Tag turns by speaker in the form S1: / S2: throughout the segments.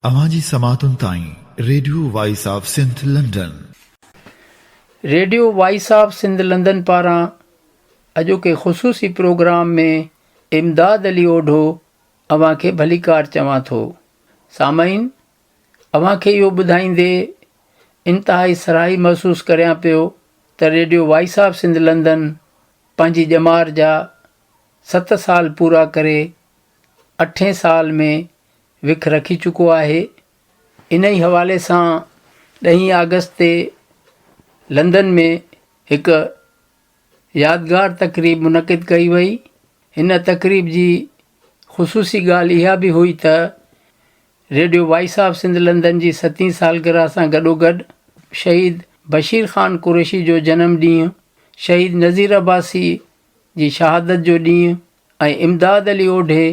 S1: अवांजी समातुन ताईं radio voice of Sindh London.
S2: Radio voice of Sindh London पारां अॼोके ख़ुसूसी प्रोग्राम में इमदाद अली ओढो अव्हांखे भलीकार चवां थो। सामईन, अव्हांखे इहो ॿुधाईंदे इंतिहाई सराही महसूसु करियां पियो त radio voice of Sindh London पंहिंजी ॼमार जा 7 साल पूरा करे 8 साल में विख रखी चुको आहे। इन ई हवाले सां 10 अगस्त ते लंदन में हिकु यादगार तक़रीब मुनक़िद कई वई। हिन तक़रीब जी ख़ुसूसी ॻाल्हि इहा बि हुई त radio voice of Sindh London जी 7वीं सालगिरह सां गॾोगॾु शहीद बशीर ख़ान कुरैशी जो जनमु ॾींहुं, शहीद नज़ीर अब्बासी जी शहादत जो ॾींहुं ऐं इमदाद अली ओढे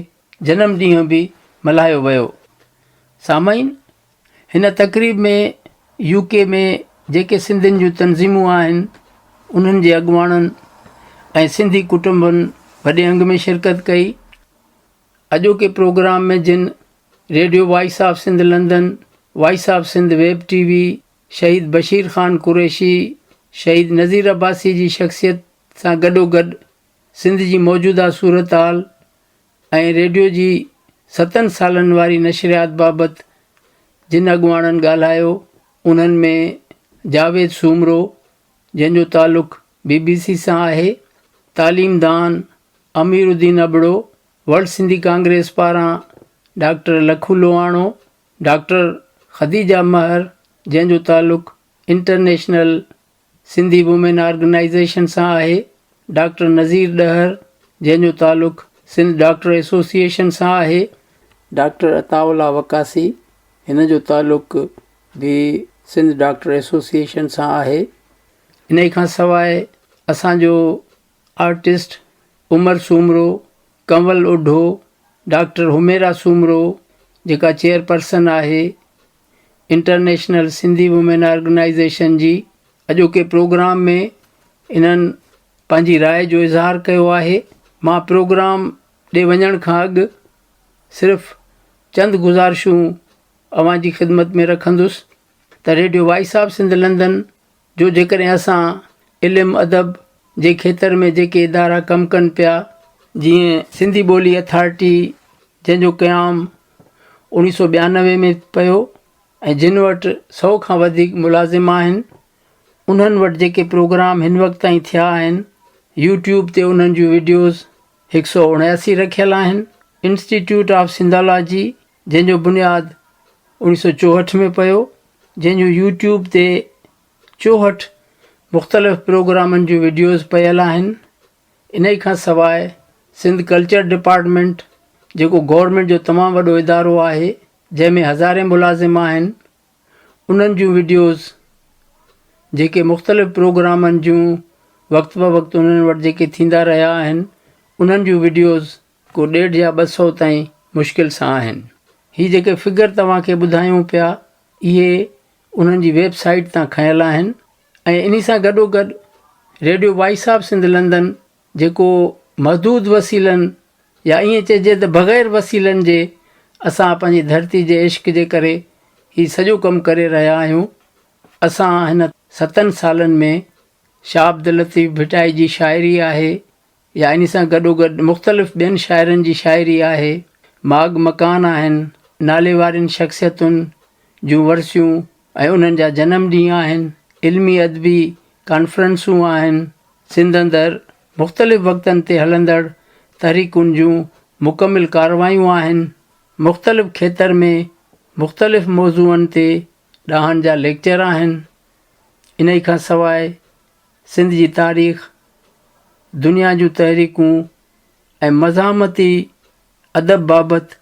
S2: जनमु ॾींहुं बि मल्हायो वियो। सामईन, हिन तक़रीब में UK में जेके सिंधियुनि जूं तंज़ीमूं आहिनि उन्हनि जे अॻुवाणनि ऐं सिंधी कुटुंबनि वॾे अंग में शिरकत कई। अॼोके प्रोग्राम में जिन radio voice of Sindh London, voice of Sindh web TV, Shaheed Bashir Khan Qureshi, शहीद नज़ीर अब्बासी जी शख़्सियत सां गॾोगॾु सिंध जी मौजूदा सूरत हाल ऐं रेडियो जी 7 सालनि वारी नशरियात बाबति जिन अॻुवाणनि ॻाल्हायो उन्हनि में जावेद सूमरो जंहिंजो तालुक़ु BBC सां आहे, तालीमदान अमीरुद्दीन अबड़ो, वर्ल्ड सिंधी कांग्रेस पारां डॉक्टर लखू लोहाणो, डॉक्टर ख़दीजा महर जंहिंजो तालुक़ु इंटरनेशनल सिंधी वुमेन ऑर्गेनाइज़ेशन सां आहे, डॉक्टर नज़ीर ॾहर जंहिंजो तालुक़ु सिंध डॉक्टर एसोसिएशन सां आहे, डॉक्टर अताउल्ला वकासी हिन जो तालुक़ु बि सिंध डॉक्टर एसोसिएशन सां आहे। इन खां सवाइ असांजो आर्टिस्ट उमर सूमरो, कंवल ओढो, डॉक्टर हुमेरा सूमरो जेका चेयरपर्सन आहे इंटरनेशनल सिंधी वुमेन ऑर्गेनाइज़ेशन जी, अॼोके प्रोग्राम में इन्हनि पंहिंजी राय जो इज़हार कयो आहे। मां प्रोग्राम ॾे वञण खां अॻु सिर्फ़ु चंद गुज़ारिशूं अव्हांजी ख़िदमत में रखंदुसि त radio voice of Sindh London जो जेकॾहिं असां इल्मु अदब जे खेत्र में जेके इदारा कमु कनि पिया, जीअं सिंधी ॿोली अथॉरिटी जंहिंजो क़याम 1992 में पियो ऐं जिन वटि 100 खां वधीक मुलाज़िम आहिनि, उन्हनि वटि जेके प्रोग्राम हिन वक़्त ताईं थिया आहिनि, YouTube ते उन्हनि जूं वीडियोज़ 179 रखियलु आहिनि। इंस्टीट्यूट ऑफ सिंधोलॉजी जंहिंजो बुनियादु 1964 में पियो, जंहिंजूं YouTube ते 64 मुख़्तलिफ़ प्रोग्रामनि जूं वीडियोज़ पियल आहिनि। इन खां सवाइ सिंध कल्चर डिपार्टमेंट जेको गवर्नमेंट जो तमामु वॾो इदारो आहे जंहिंमें हज़ारे मुलाज़िम आहिनि, उन्हनि जूं वीडियोज़ जेके मुख़्तलिफ़ प्रोग्रामनि जूं वक़्तु ब वक़्तु उन्हनि वटि जेके थींदा रहिया आहिनि, उन्हनि जूं वीडियोज़ को 150 या 200 ताईं मुश्किल सां आहिनि। हीअ जेके फिगर तव्हांखे ॿुधायूं पिया इहे उन्हनि जी वेबसाइट तां खयल आहिनि। ऐं इन सां गॾोगॾु radio voice of Sindh London जेको महदूद वसीलनि या ईअं चइजे त बग़ैर वसीलनि जे असां पंहिंजी धरती जे इश्क जे करे हीउ सॼो कमु करे रहिया आहियूं। असां हिन 7 सालनि में शाह अब्दुल लतीफ़ भिटाई जी शाइरी आहे या इन सां गॾोगॾु मुख़्तलिफ़ ॿियनि शाइरनि जी शाइरी आहे, माग मकान आहिनि, नाले वारियुनि शख़्सियतुनि जूं वरसियूं ऐं उन्हनि जा जनम ॾींहं आहिनि, इल्मी अदबी कॉन्फ्रेंसूं आहिनि, सिंध अंदरि मुख़्तलिफ़ वक़्तनि ते हलंदड़ तहरीकुनि जूं मुकमिल कारवायूं आहिनि, मुख़्तलिफ़ खेत्र में मुख़्तलिफ़ मौज़ूअनि ते ॾाहनि जा लेक्चर आहिनि। इन खां सवाइ सिंध जी तारीख़, दुनिया जूं तहरीकूं ऐं मज़ामती अदब बाबति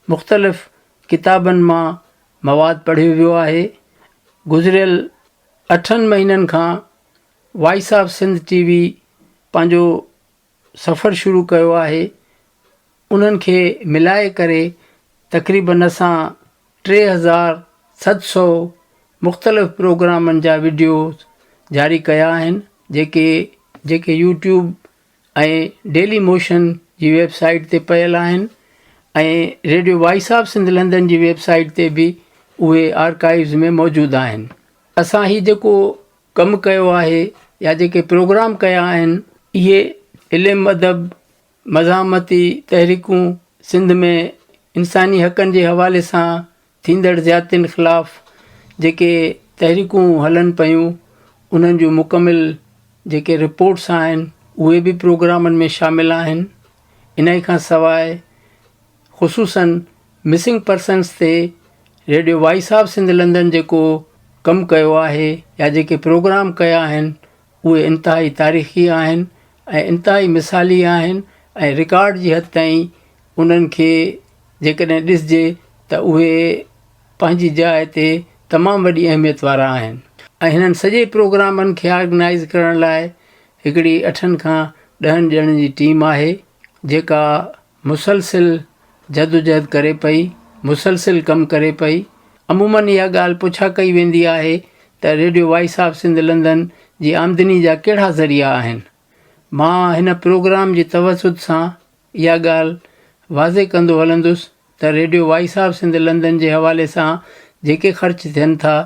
S2: मुख़्तलिफ़ किताबनि मां मवाद पढ़ियो वियो आहे। गुज़िरियल 8 महीननि खां वॉइस ऑफ सिंध TV पंहिंजो सफ़र शुरू कयो आहे। उन्हनि खे मिलाए करे तक़रीबन असां 3700 मुख़्तलिफ़ प्रोग्रामनि जा वीडियोज़ जारी कया आहिनि जेके YouTube ऐं डेली मोशन जी वेबसाइट ते पियल आहिनि ऐं radio voice of Sindh London जी वेबसाइट ते बि उहे आर्काइव्स में मौजूदु आहिनि। असां ही जेको कमु कयो आहे या जेके प्रोग्राम कया आहिनि इहे इल्मु अदब मज़ामती तहरीकूं सिंध में इंसानी हक़नि जे हवाले सां थींदड़ ज़्यादतियुनि ख़िलाफ़ु जेके तहरीकूं हलनि पियूं उन्हनि जूं मुकमिल जेके रिपोर्ट्स आहिनि उहे बि प्रोग्रामनि में शामिलु आहिनि। इन खां सवाइ ख़ुसूसन मिसिंग पर्सन्स ते radio voice of Sindh London जेको कमु कयो आहे या जेके प्रोग्राम कया आहिनि उहे इंतिहाई तारीख़ी आहिनि ऐं इंतिहाई मिसाली आहिनि ऐं रिकॉर्ड जी हद ताईं उन्हनि खे जेकॾहिं ॾिसिजे त उहे पंहिंजी जाइ ते तमामु वॾी अहमियत वारा आहिनि। ऐं हिननि सॼे प्रोग्रामनि खे ऑर्गनाइज़ करण लाइ हिकिड़ी 8 खां 10 ॼणनि जी टीम आहे जेका मुसलसिल जदोजहद करे पई, मुसलसिल कमु करे पई। अमूमन इहा ॻाल्हि पुछा कई वेंदी आहे त radio voice of Sindh London जी आमदनी जा कहिड़ा ज़रिया आहिनि। मां हिन प्रोग्राम जी तवसुद सां इहा ॻाल्हि वाज़े कंदो हलंदुसि त radio voice of Sindh London जे हवाले सां जेके ख़र्च थियनि था,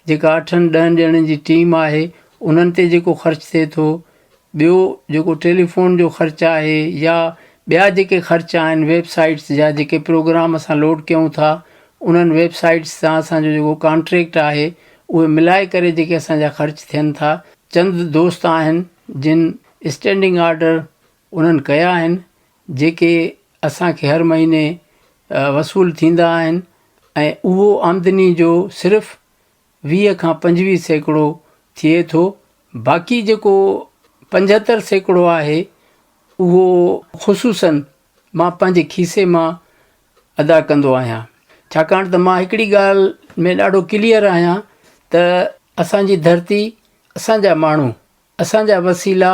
S2: जेका 8-10 ॼणनि जी टीम आहे उन्हनि ते जेको ख़र्च थिए थो, ॿियो जेको टेलीफोन जो ख़र्चु आहे या ॿिया जेके ख़र्च आहिनि वेबसाइट्स जा जेके प्रोग्राम असां लोड कयूं था उन्हनि वेबसाइट्स सां असांजो जेको कॉन्ट्रेक्ट आहे उहे मिलाए करे जेके असांजा ख़र्च थियनि था। चंद दोस्त आहिनि जिन स्टैंडिंग ऑर्डर उन्हनि कया आहिनि जेके असांखे हर महीने वसूल थींदा आहिनि ऐं उहो आमदनी जो सिर्फ़ु 20 खां 25% थिए थो। बाक़ी जेको 75% आहे उहो ख़ुसूसन मां पंहिंजे खीसे मां अदा कंदो आहियां, छाकाणि त मां हिकिड़ी ॻाल्हि में ॾाढो क्लियर आहियां त असांजी धरती, असांजा माण्हू, असांजा वसीला,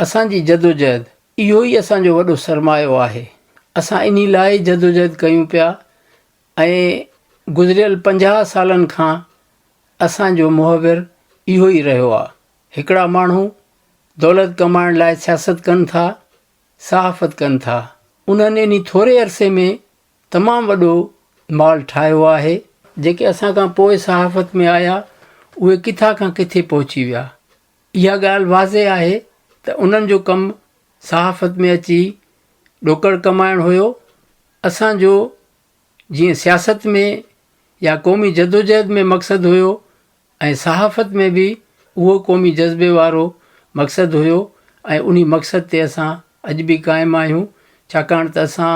S2: असांजी जदोजहद इहो ई असांजो वॾो सरमायो आहे। असां इन लाइ जदोजहद कयूं पिया ऐं गुज़िरियल 50 सालनि खां असांजो मुहविर इहो ई रहियो आहे। हिकिड़ा माण्हू दौलत कमाइण लाइ सियासत कनि था, सहाफ़त कनि था। उन्हनि इन थोरे अरसे में तमामु वॾो माल ठाहियो आहे। जेके असां खां पोइ सहाफ़त में आया उहे किथां खां किथे पहुची विया। इहा ॻाल्हि वाज़े आहे त उन्हनि जो कमु सहाफ़त में अची ॾोकड़ कमाइणु हुयो। असांजो जीअं सियासत में या क़ौमी जदोजहद में मक़सदु हुयो ऐं सहाफ़त में बि उहो क़ौमी जज़्बे वारो मक़सदु हुयो ऐं उन मक़सद ते असां अॼु बि क़ाइमु आहियूं, छाकाणि त असां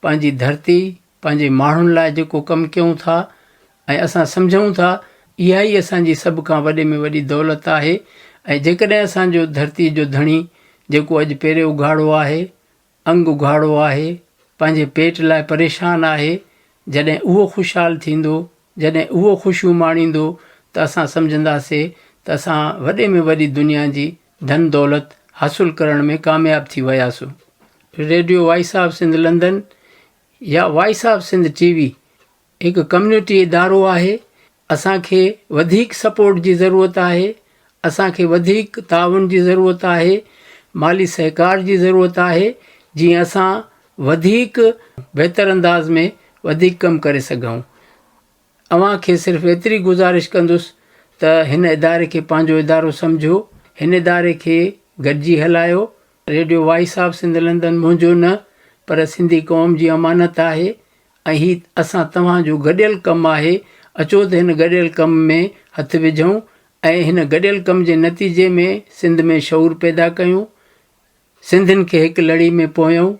S2: पंहिंजी धरती, पंहिंजे माण्हुनि लाइ जेको कमु कयूं था ऐं असां सम्झूं था इहा ई असांजी सभ खां वॾे में वॾी दौलत आहे। ऐं जेकॾहिं असांजो धरती जो धणी जेको अॼु पेरे उघाड़ो आहे, अंग उघाड़ो आहे, पंहिंजे पेट लाइ परेशान आहे, जॾहिं उहो ख़ुशहाल थींदो, जॾहिं उहो ख़ुशियूं माणींदो त असां सम्झंदासीं त असां वॾे में वॾी दुनिया जी धन दौलत हासिलु करण में कामयाबु थी वियासीं। Radio voice of Sindh London या वॉइस ऑफ सिंध TV हिकु कम्यूनिटी इदारो आहे। असांखे वधीक सपोर्ट जी ज़रूरत आहे, असांखे वधीक ताउन जी ज़रूरत आहे, माली सहकार जी ज़रूरत आहे, जीअं असां वधीक बहितर अंदाज़ में वधीक कमु करे सघूं। अव्हांखे सिर्फ़ु एतिरी गुज़ारिश कंदुसि त हिन इदारे खे पंहिंजो इदारो सम्झो, हिन इदारे खे गॾिजी हलायो। Radio voice of Sindh London मुंहिंजो न पर सिंधी क़ौम जी अमानत आहे ऐं हीउ असां तव्हांजो गॾियल कमु आहे। अचो त हिन गॾियल कम में हथु विझूं ऐं हिन गॾियल कम जे नतीजे में सिंध में शऊर पैदा कयूं, सिंधियुनि खे हिकु लड़ी में पोयूं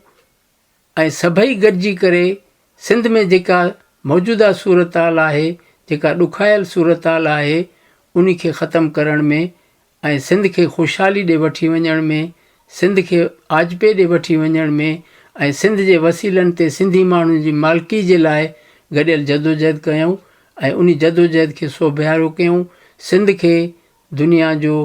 S2: ऐं सभई गॾिजी करे सिंध में जेका मौजूदा सूरत हाल आहे, जेका ॾुखायल सूरत हाल आहे, उन खे ख़तमु करण में ऐं सिंध खे ख़ुशहाली ॾे वठी वञण में, सिंध खे आजपे ॾे वठी वञण में ऐं सिंध जे वसीलनि ते सिंधी माण्हुनि जी मालिकी जे लाइ गॾियल जदोजहद कयूं ऐं उन जदोजहद खे सोभियारो कयूं। सिंध खे दुनिया जो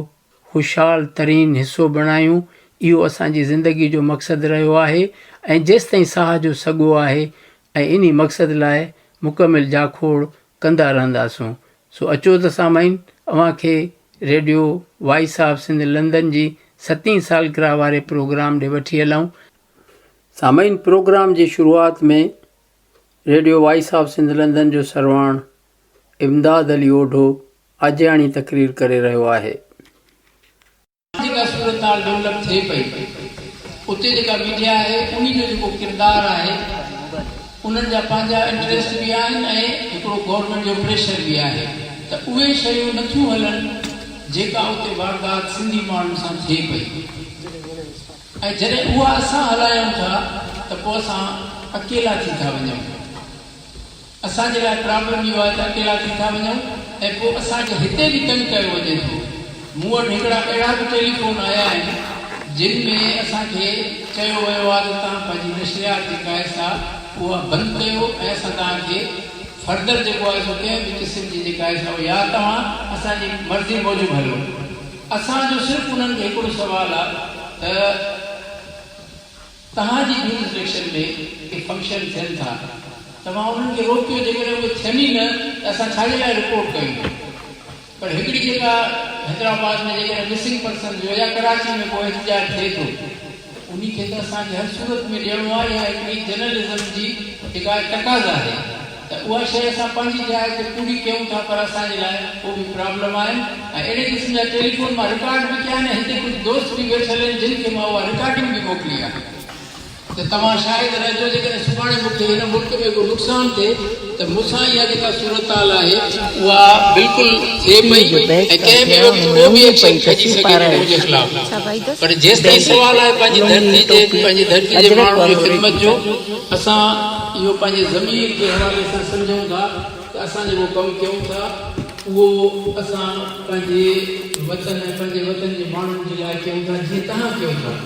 S2: ख़ुशहाल तरीन हिसो बणायूं। इहो असांजी ज़िंदगी जो मक़सदु रहियो आहे ऐं जेसिताईं साह जो सॻो आहे ऐं इन मक़सद लाइ मुकमिल जाखोड़ कंदा रहंदासूं। सो अचो त सामाईन अव्हांखे radio voice of Sindh London जी 7वीं सालगिरह वारे प्रोग्राम ॾे वठी हलूं। सामाइन प्रोग्राम जी शुरूआत में radio voice of Sindh London जो सरवाण इमदाद अली ओढो आजियाणी तकरीर करे रहियो आहे। जेका सूरत हाल डेवलप थिए पई उते जेका मीडिया आहे उन जो जेको किरदारु आहे उन्हनि जा पंहिंजा इंट्रस्ट बि आहिनि ऐं हिकिड़ो गवर्नमेंट जो प्रेशर बि आहे त उहे शयूं नथियूं हलनि जेका उते वारदात सिंधी माण्हुनि सां थिए पई। ऐं जॾहिं उहा असां हलायूं था त पोइ असां अकेला थी था वञूं। असांजे लाइ प्रॉब्लम इहो आहे त अकेला थी था वञूं ऐं पोइ असांखे हिते बि तंग कयो वञे थो। मूं वटि हिकिड़ा अहिड़ा बि टेलीफोन आया आहिनि जिन में असांखे चयो वियो आहे त तव्हां पंहिंजी नशरियात जेका आहे सा उहा बंदि कयो ऐं असां तव्हांखे फर्दर जेको आहे सो कंहिं बि क़िस्म जी जेका आहे सा या तव्हां असांजी मर्ज़ी मूजिबि हलो। असांजो सिर्फ़ु उन्हनि खे हिकिड़ो सुवालु आहे त तव्हांजी जुरिसडिक्शन में के फंक्शन थियनि था तव्हां उन्हनि खे रोकियो, जेकॾहिं उहे थियनि ई न त असां छाजे लाइ रिपोर्ट कयूं। पर हिकिड़ी जेका हैदराबाद में जेकॾहिं मिसिंग पर्सन जो या कराची में को एहतजाज थिए थो उन खे त असांखे हर सूरत में ॾियणो आहे या हिकिड़ी जर्नलिज़म जी जेका तक़ाज़ा आहे त उहा शइ असां पंहिंजी जाइ ते पूरी कयूं था। पर असांजे लाइ उहो बि प्रॉब्लम आहिनि ऐं अहिड़े क़िस्म जा टेलीफोन मां रिकॉर्ड बि कया आहिनि। हिते कुझु दोस्त बि वेठल आहिनि जिन खे मां उहा रिकॉर्डिंग बि मोकिली आहे त तव्हां शायदि रहजो जेकॾहिं सुभाणे मूंखे हिन मुल्क में को नुक़सानु थिए त मूंसां इहा जेका सूरत हाल आहे उहा बिल्कुलु थिए पई ऐं कंहिं बि वक़्तु उहो बि एक्शन खणी सघे मुंहिंजे ख़िलाफ़। पर जेसि ताईं सुवालु आहे पंहिंजी धरती जे माण्हुनि जी ख़िदमत जो, असां इहो पंहिंजे ज़मीर जे हवाले सां सम्झूं था त असां जेको कमु कयूं था उहो असां पंहिंजे वतन ऐं पंहिंजे वतन जे माण्हुनि जे लाइ कयूं था जीअं तव्हां कयो था।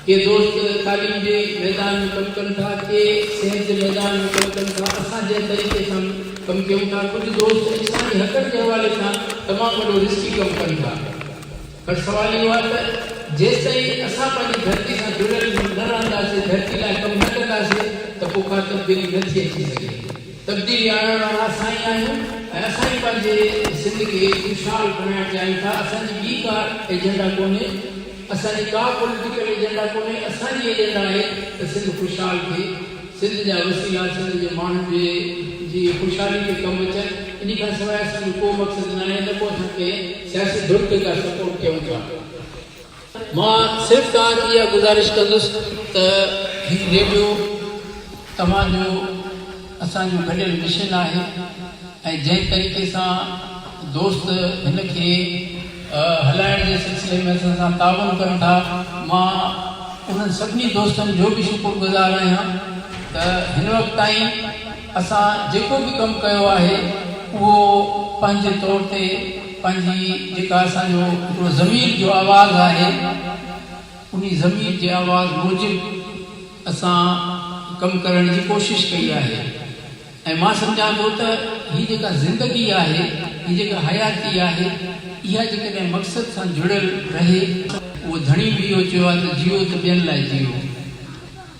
S2: के दोस्त तालीम जे मैदान में कमु कनि था, के सिहत जे मैदान में कमु कनि था, असां जंहिं तरीक़े सां कमु कयूं था। कुझु दोस्त इंसानी हक़नि जे हवाले सां तमामु वॾो रिस्की कमु कनि था। पर सुवालु इहो आहे त जेसि ताईं असां पंहिंजी धरती सां जुड़ियल न रहंदासीं, धरती लाइ कमु न कंदासीं त पोइ का तब्दीली नथी अची सघे। तब्दीली आणण वारा असां ई आहियूं ऐं असां ई पंहिंजे सिंध खे खुशहाल बणाइणु चाहियूं था। असांजी ॿी का एजेंडा कोन्हे, असांजी का पॉलिटिकल एजेंडा कोन्हे। असांजी एजेंडा आहे त सिंध खुशहाल थिए, सिंध जा वसीला सिंध जे माण्हुनि जी ख़ुशहाली खे कमु अचनि। इन खां सवाइ असांजो को मक़सदु न आहे न को असांखे सियासी धुर्क खां सपोर्ट कयूं था। मां सिर्फ़ु तव्हांखे इहा गुज़ारिश कंदुसि त हीउ रेडियो तव्हांजो असांजो गॾियल मिशन आहे ऐं जंहिं तरीक़े सां दोस्त हिन खे हलाइण जे सिलसिले में असां सां ताउन कनि था, मां उन्हनि सभिनी दोस्तनि जो बि शुक्रगुज़ार आहियां त हिन वक़्तु ताईं असां जेको बि कमु कयो आहे उहो पंहिंजे तौर ते पंहिंजी जेका असांजो हिकिड़ो ज़मीर जो आवाज़ु आहे उन ज़मीर जे आवाज़ मूजिबि असां कमु करण जी कोशिशि कई आहे। ऐं मां सम्झां थो त हीअ जेका ज़िंदगी आहे, हीअ जेका हयाती आहे, इहा जेकॾहिं मक़सद सां जुड़ियल रहे उहो धणी बि इहो चयो आहे त जियो त ॿियनि लाइ जियो।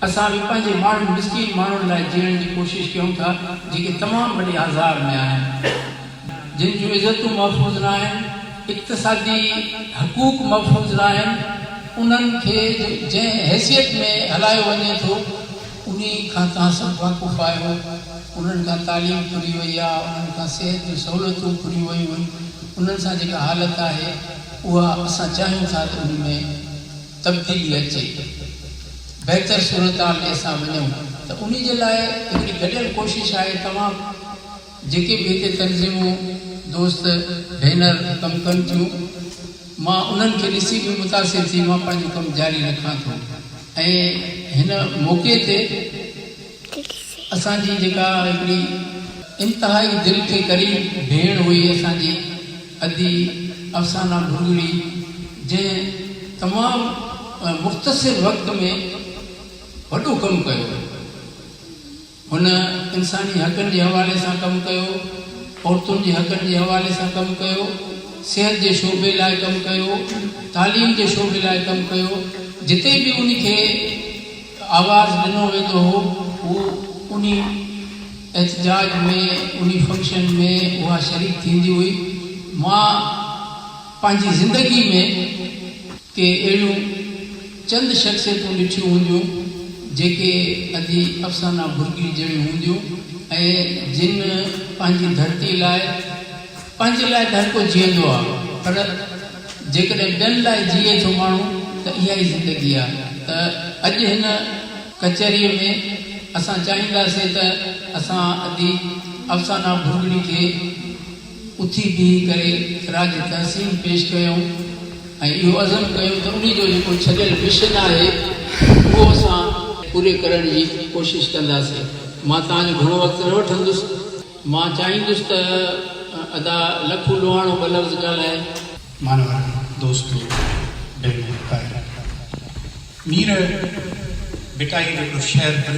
S2: असां बि पंहिंजे माण्हुनि मिसकीन माण्हुनि लाइ जीअण जी कोशिशि कयूं था जेके तमामु वॾे आज़ार में आहिनि, जिन जूं इज़तूं महफ़ूज़ न आहिनि, इक़्तिसादी हक़ूक़ महफ़ूज़ न आहिनि। उन्हनि खे जंहिं हैसियत में हलायो वञे थो उन खां तव्हां सभु वाक़ुफ़ु आहियो। उन्हनि खां तालीम पूरी वई आहे, उन्हनि खां सिहत जूं सहूलियतूं पूरी वयूं आहिनि। उन्हनि सां जेका हालत आहे उहा असां चाहियूं था त उन में तब्दीली अचे, बहितर सूरत हाल में असां वञूं त उन जे लाइ हिकिड़ी गॾियल कोशिशि आहे। तमामु जेके बि हिते तंज़ीमूं दोस्त भेनर कमु कनि थियूं, मां उन्हनि खे ॾिसी बि मुतासिर थी मां पंहिंजो कमु जारी रखां थो। ऐं हिन मौक़े ते असांजी जेका हिकिड़ी इंतिहाई दिलि खे क़रीब भेण हुई, असांजी अदी अफ़साना भुरगड़ी, जंहिं तमामु मुख़्तसिर वक़्त में वॾो कमु कयो। हुन इंसानी हक़नि जे हवाले सां कमु कयो, औरतुनि जे हक़नि जे हवाले सां कमु कयो, सिहत जे शोबे लाइ कमु कयो, तालीम जे शोबे लाइ कमु कयो। जिते बि उन खे आवाज़ु ॾिनो वेंदो हो उहो उन एहतजाज में, उन फंक्शन में उहा शरीक थींदी हुई। मां पंहिंजी ज़िंदगी में के अहिड़ियूं चंद शख़्सियतूं ॾिठियूं हूंदियूं जेके अधी अफ़साना भुरगी जहिड़ियूं हूंदियूं ऐं जिन पंहिंजी धरती लाइ पंहिंजे लाइ हर को जीअंदो आहे, पर जेकॾहिं ॿियनि लाइ जीए थो माण्हू त इहा ई ज़िंदगी आहे। त अॼु हिन कचहरीअ में असां चाहींदासीं त असां अधी अफ़साना भुरगड़ी खे उथी बीही करे राज तहसीन पेश कयूं ऐं इहो अज़म कयूं त उन जो जेको छॾियल मिशन आहे उहो असां पूरे करण जी कोशिशि कंदासीं। मां तव्हांजो घणो वक़्तु न वठंदुसि, मां चाहींदुसि त अदा लखू लोहाणो ॿ लफ़्ज़ ॻाल्हाए।
S3: मानवर दोस्तों मीर बिटाई जो शहर पर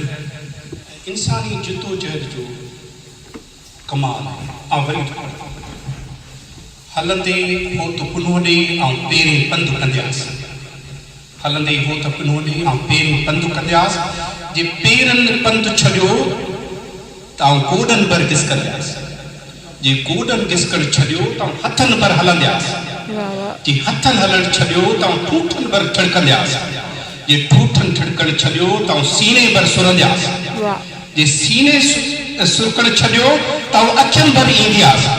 S3: इंसानी जिद्दोजहद जो कमाल ऐं वरी हलंदे हो त पुनो ॾे ऐं पेरें पंधु कंदियासीं, हलंदे हो त पुनो ॾे ऐं पेरें पंधु कंदियासीं, जे पेरनि पंधु छॾियो त गोॾनि भर घिसकंदियासीं, जे गोॾनि घिसकण छॾियो त हथनि भर हलंदियासीं, जे हथनि हलण छॾियो त ठूठनि भर ठिड़कंदियासीं, जे ठूठनि ठिड़कण छॾियो त सीने भर सुरंदियासीं, जे सीने सुरकण छॾियो त अखियुनि भर ईंदियासीं,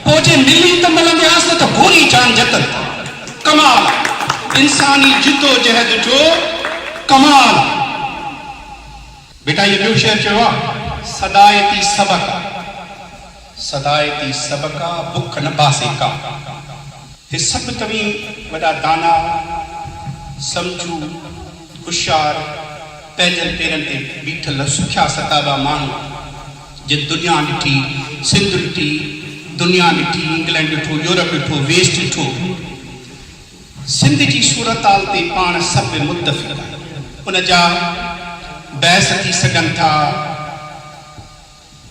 S3: पोइ जे मिली त मिलंदियासीं न त गोरी जान जतन। कमाल इंसानी जिद्दोजहद जो कमाल। बेटा ये ॿियो शेर चयो आहे सदायती सबका, सदायती सबका बुख न बासे का। हे सभु तव्हीं वॾा दाना सम्झू होशियार पंहिंजनि पेरनि ते बीठल सुखिया सताबा माण्हू जे दुनिया ॾिठी, सिंध ॾिठी, दुनिया ॾिठी, इंग्लैंड ॾिठो, यूरोप ॾिठो, वेस्ट ॾिठो, सिंध जी सूरताल ते पाण सभु मुतफ़िक़ उन जा बहस थी सघनि था,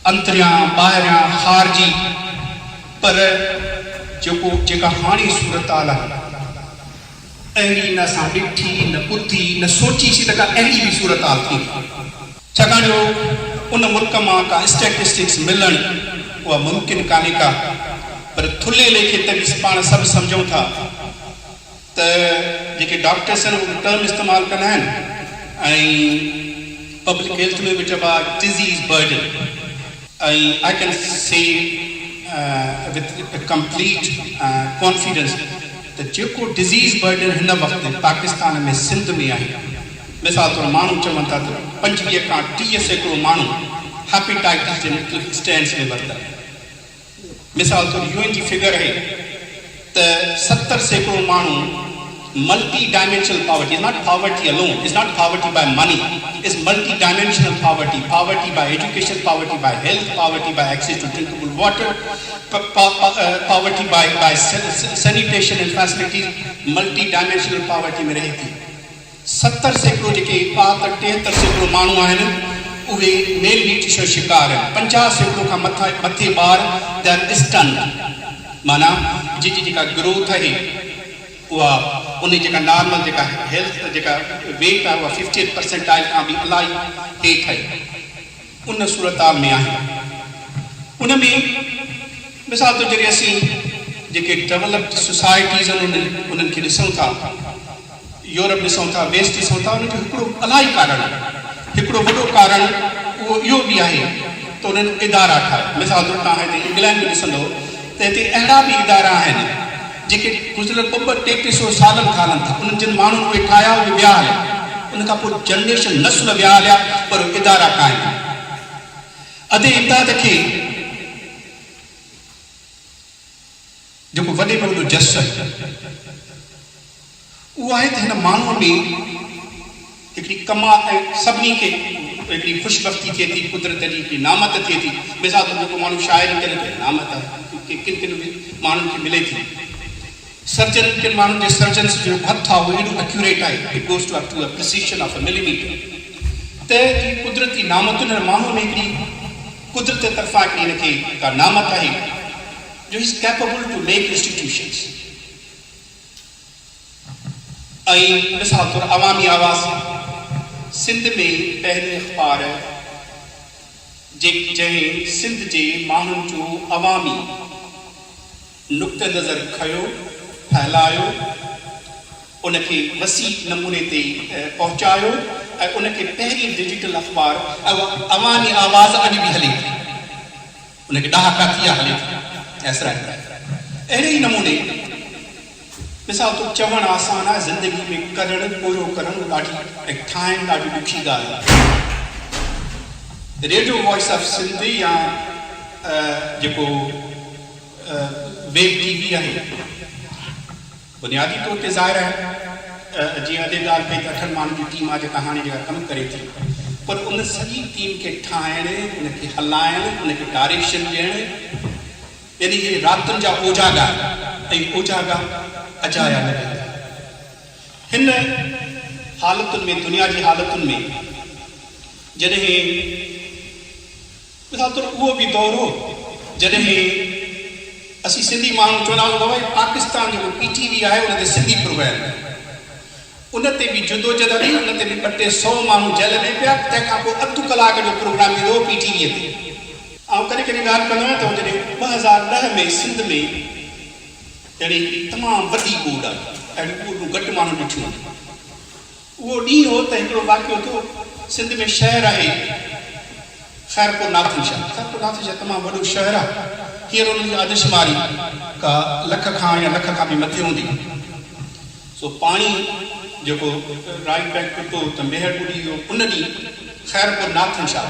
S3: अंतरियां ॿाहिरियां ख़ारजी, पर जेका हाणे सूरताल आहे अहिड़ी न असां ॾिठी न ॿुधी न सोचीसीं त का अहिड़ी बि सूरताल थी, छाकाणि जो उन मुल्क मां का स्टैटिस्टिक्स मिलणु उहा मुमकिन कान्हे का, पर थुले लेखे त बि पाण सभु सम्झूं था त जेके डॉक्टर्स आहिनि उहे टर्म इस्तेमालु कंदा आहिनि ऐं पब्लिक हेल्थ में बि चइबो आहे डिज़ीज़ बर्डन, ऐं I can say with complete confidence त जेको डिज़ीज़ बर्डन हिन वक़्तु पाकिस्तान में सिंध में आहे, मिसाल तौरु माण्हू चवनि था त 25 खां 30% माण्हू हेपेटाइटिस जे मुख़्तलिफ़ स्टैंड्स में वरिता। मिसाल तौरु UN जी फिगर है त 70% माण्हू multi dimensional poverty, is not poverty alone, is not poverty by money, is multi dimensional poverty, poverty by education, poverty by health, poverty by access to drinkable water, poverty by sanitation and facilities, multi dimensional poverty में रहे थी। 70% जेके 73% माण्हू आहिनि उहे मेल nutrition शिकार आहिनि, 50% खां मथे ॿार दे आर स्टंट, माना जी जेका ग्रोथ आहे उहा उन जेका नॉर्मल जेका हेल्थ जेका वेट आहे उहा 50% खां बि इलाही हेठि आहे, उन सूरताल में आहे। उन में मिसाल तौरु जॾहिं असीं जेके डेवलप्ड सोसाइटीज़ आहिनि उन्हनि खे ॾिसूं था, यूरोप ॾिसूं था, वेस्ट ॾिसूं था, उनजो हिकिड़ो इलाही कारण आहे, हिकिड़ो वॾो कारण उहो इहो बि आहे त उन्हनि इदारा ठाहिया। मिसाल तौरु तव्हां हिते इंग्लैंड में ॾिसंदो त हिते अहिड़ा बि इदारा आहिनि जेके गुज़िरियल 200-300 सालनि खां हलनि था, उन्हनि जिन माण्हुनि उहे ठाहिया उहे विया हलिया, उन खां पोइ जनरेशन नस्ल विया हलिया, पर इदारा क़ाइमु। अधे इमदाद खे जेको वॾे में वॾो जस आहे उहो आहे त हिन माण्हूअ में हिकिड़ी सभिनी खे हिकिड़ी ख़ुशबख़्ती थिए थी, कुदरत जी हिकिड़ी नामत थिए थी। मिसाल तौरु जेको माण्हू शाइरी करे थो नामत आहे किन किन माण्हुनि खे मिले थी। सर्जन किन माण्हुनि जे सर्जन्स जो हथु आहे उहो एॾो एक्यूरेट आहे, it goes to up to a precision of a millimetre. त कुदरती नामतुनि माण्हू में हिकिड़ी कुदरत तरफ़ां हिकिड़ी हिनखे का नामत आहे जो is capable to make institutions. ऐं मिसाल तौरु अवामी आवाज़ सिंध में पहिरीं अख़बार जंहिं सिंध जे माण्हुनि जो अवामी नुक़्ते नज़र खयो, फैलायो, उनखे वसी नमूने ते पहुचायो ऐं उनखे पहिरीं डिजिटल अख़बार अवानी आवाज़ अॼु बि हले थी, उनखे ॾहाका थी हले थी। अहिड़े ई नमूने मिसाल तो चवणु आसान आहे, ज़िंदगी में करणु पूरो करणु ॾाढी ऐं ठाहिणु ॾाढी ॾुखी ॻाल्हि आहे। रेडियो वॉइस ऑफ सिंध या जेको वेब टीवी आहे, बुनियादी तौर ते ज़ाहिर आहे जीअं अॼु ॻाल्हि कई त 8 माण्हुनि जी टीम आहे जेका हाणे जेका कमु करे थी, पर उन सॼी टीम खे ठाहिणु, उनखे हलाइणु, उनखे डायरेक्शन ॾियणु, यानी हे रातुनि जा ओजागा ऐं ओजागा अजाया न वेंदा। हिन हालतुनि में, दुनिया जी हालतुनि में, जॾहिं मिसाल तौर उहो बि दौर हो जॾहिं असीं सिंधी माण्हू चवंदा आहियूं बाबा पाकिस्तान जेको PTV आहे उन ते सिंधी प्रोग्राम, उन ते बि जुदोजहद, उन ते बि 200 माण्हू जेल में पिया, तंहिंखां पोइ अधु कलाक जो प्रोग्राम ईंदो हो PTV ते। ऐं कॾहिं कॾहिं ॻाल्हि कंदो आहियां त जॾहिं 2010 में सिंध में अहिड़ी तमामु वॾी ॿोॾ आहे, अहिड़ी ॿोॾूं घटि माण्हू ॾिठियूं। उहो ॾींहुं हो त हिकिड़ो वाक़ियो थियो, सिंध में शहर आहे ख़ैरपुर नाथनशाह। ख़ैरपुर नाथनशाह तमामु वॾो शहर आहे, हींअर उन्हनि जी आदमशुमारी का लख खां या लख खां बि मथे हूंदी। सो पाणी जेको राइट बैक पियो त मेहर ॿुॾी वियो, उन ॾींहुं ख़ैरपुर नाथनशाह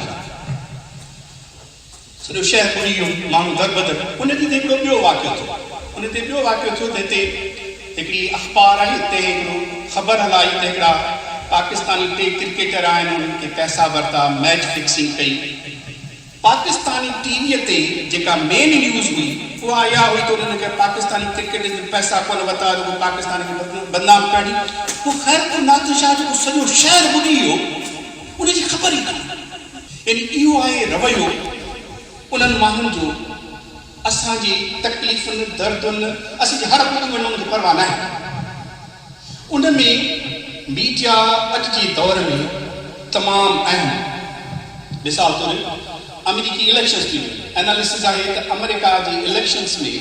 S3: सॼो शहर ॿुॾी वियो, माण्हू दर बदर। उन ॾींहुं ते हिकिड़ो ॿियो वाक़ियो थियो, उन ते ॿियो वाक़ियो थियो त हिते हिकिड़ी अख़बार आहे, हिते हिकिड़ो ख़बर हलाई त हिकिड़ा पाकिस्तानी 3 क्रिकेटर आहिनि, उन्हनि खे पैसा वरिता, मैच फिक्सिंग कई। पाकिस्तानी टीवीअ ते जेका मेन न्यूज़ हुई उहा इहा हुई त उन्हनि खे पाकिस्तानी क्रिकेट जे पैसा कोन वरिता, रुॻो पाकिस्तान खे बदनाम कढी। पोइ ख़ैरपुर नाथनशाह जेको सॼो शहर ॿुॾी वियो, उनजी ख़बर ई कान। यानी इहो आहे रवैयो उन्हनि माण्हुनि जो, असांजी तकलीफ़ुनि दर्दुनि, असांजी हर को उन्हनि खे परवाह न आहे। उन में मीडिया अॼु जे दौर में तमामु अहम, मिसाल तौर अमेरिकी इलेक्शन्स थी, एनालिसिस आहे त अमेरिका जे इलेक्शन्स में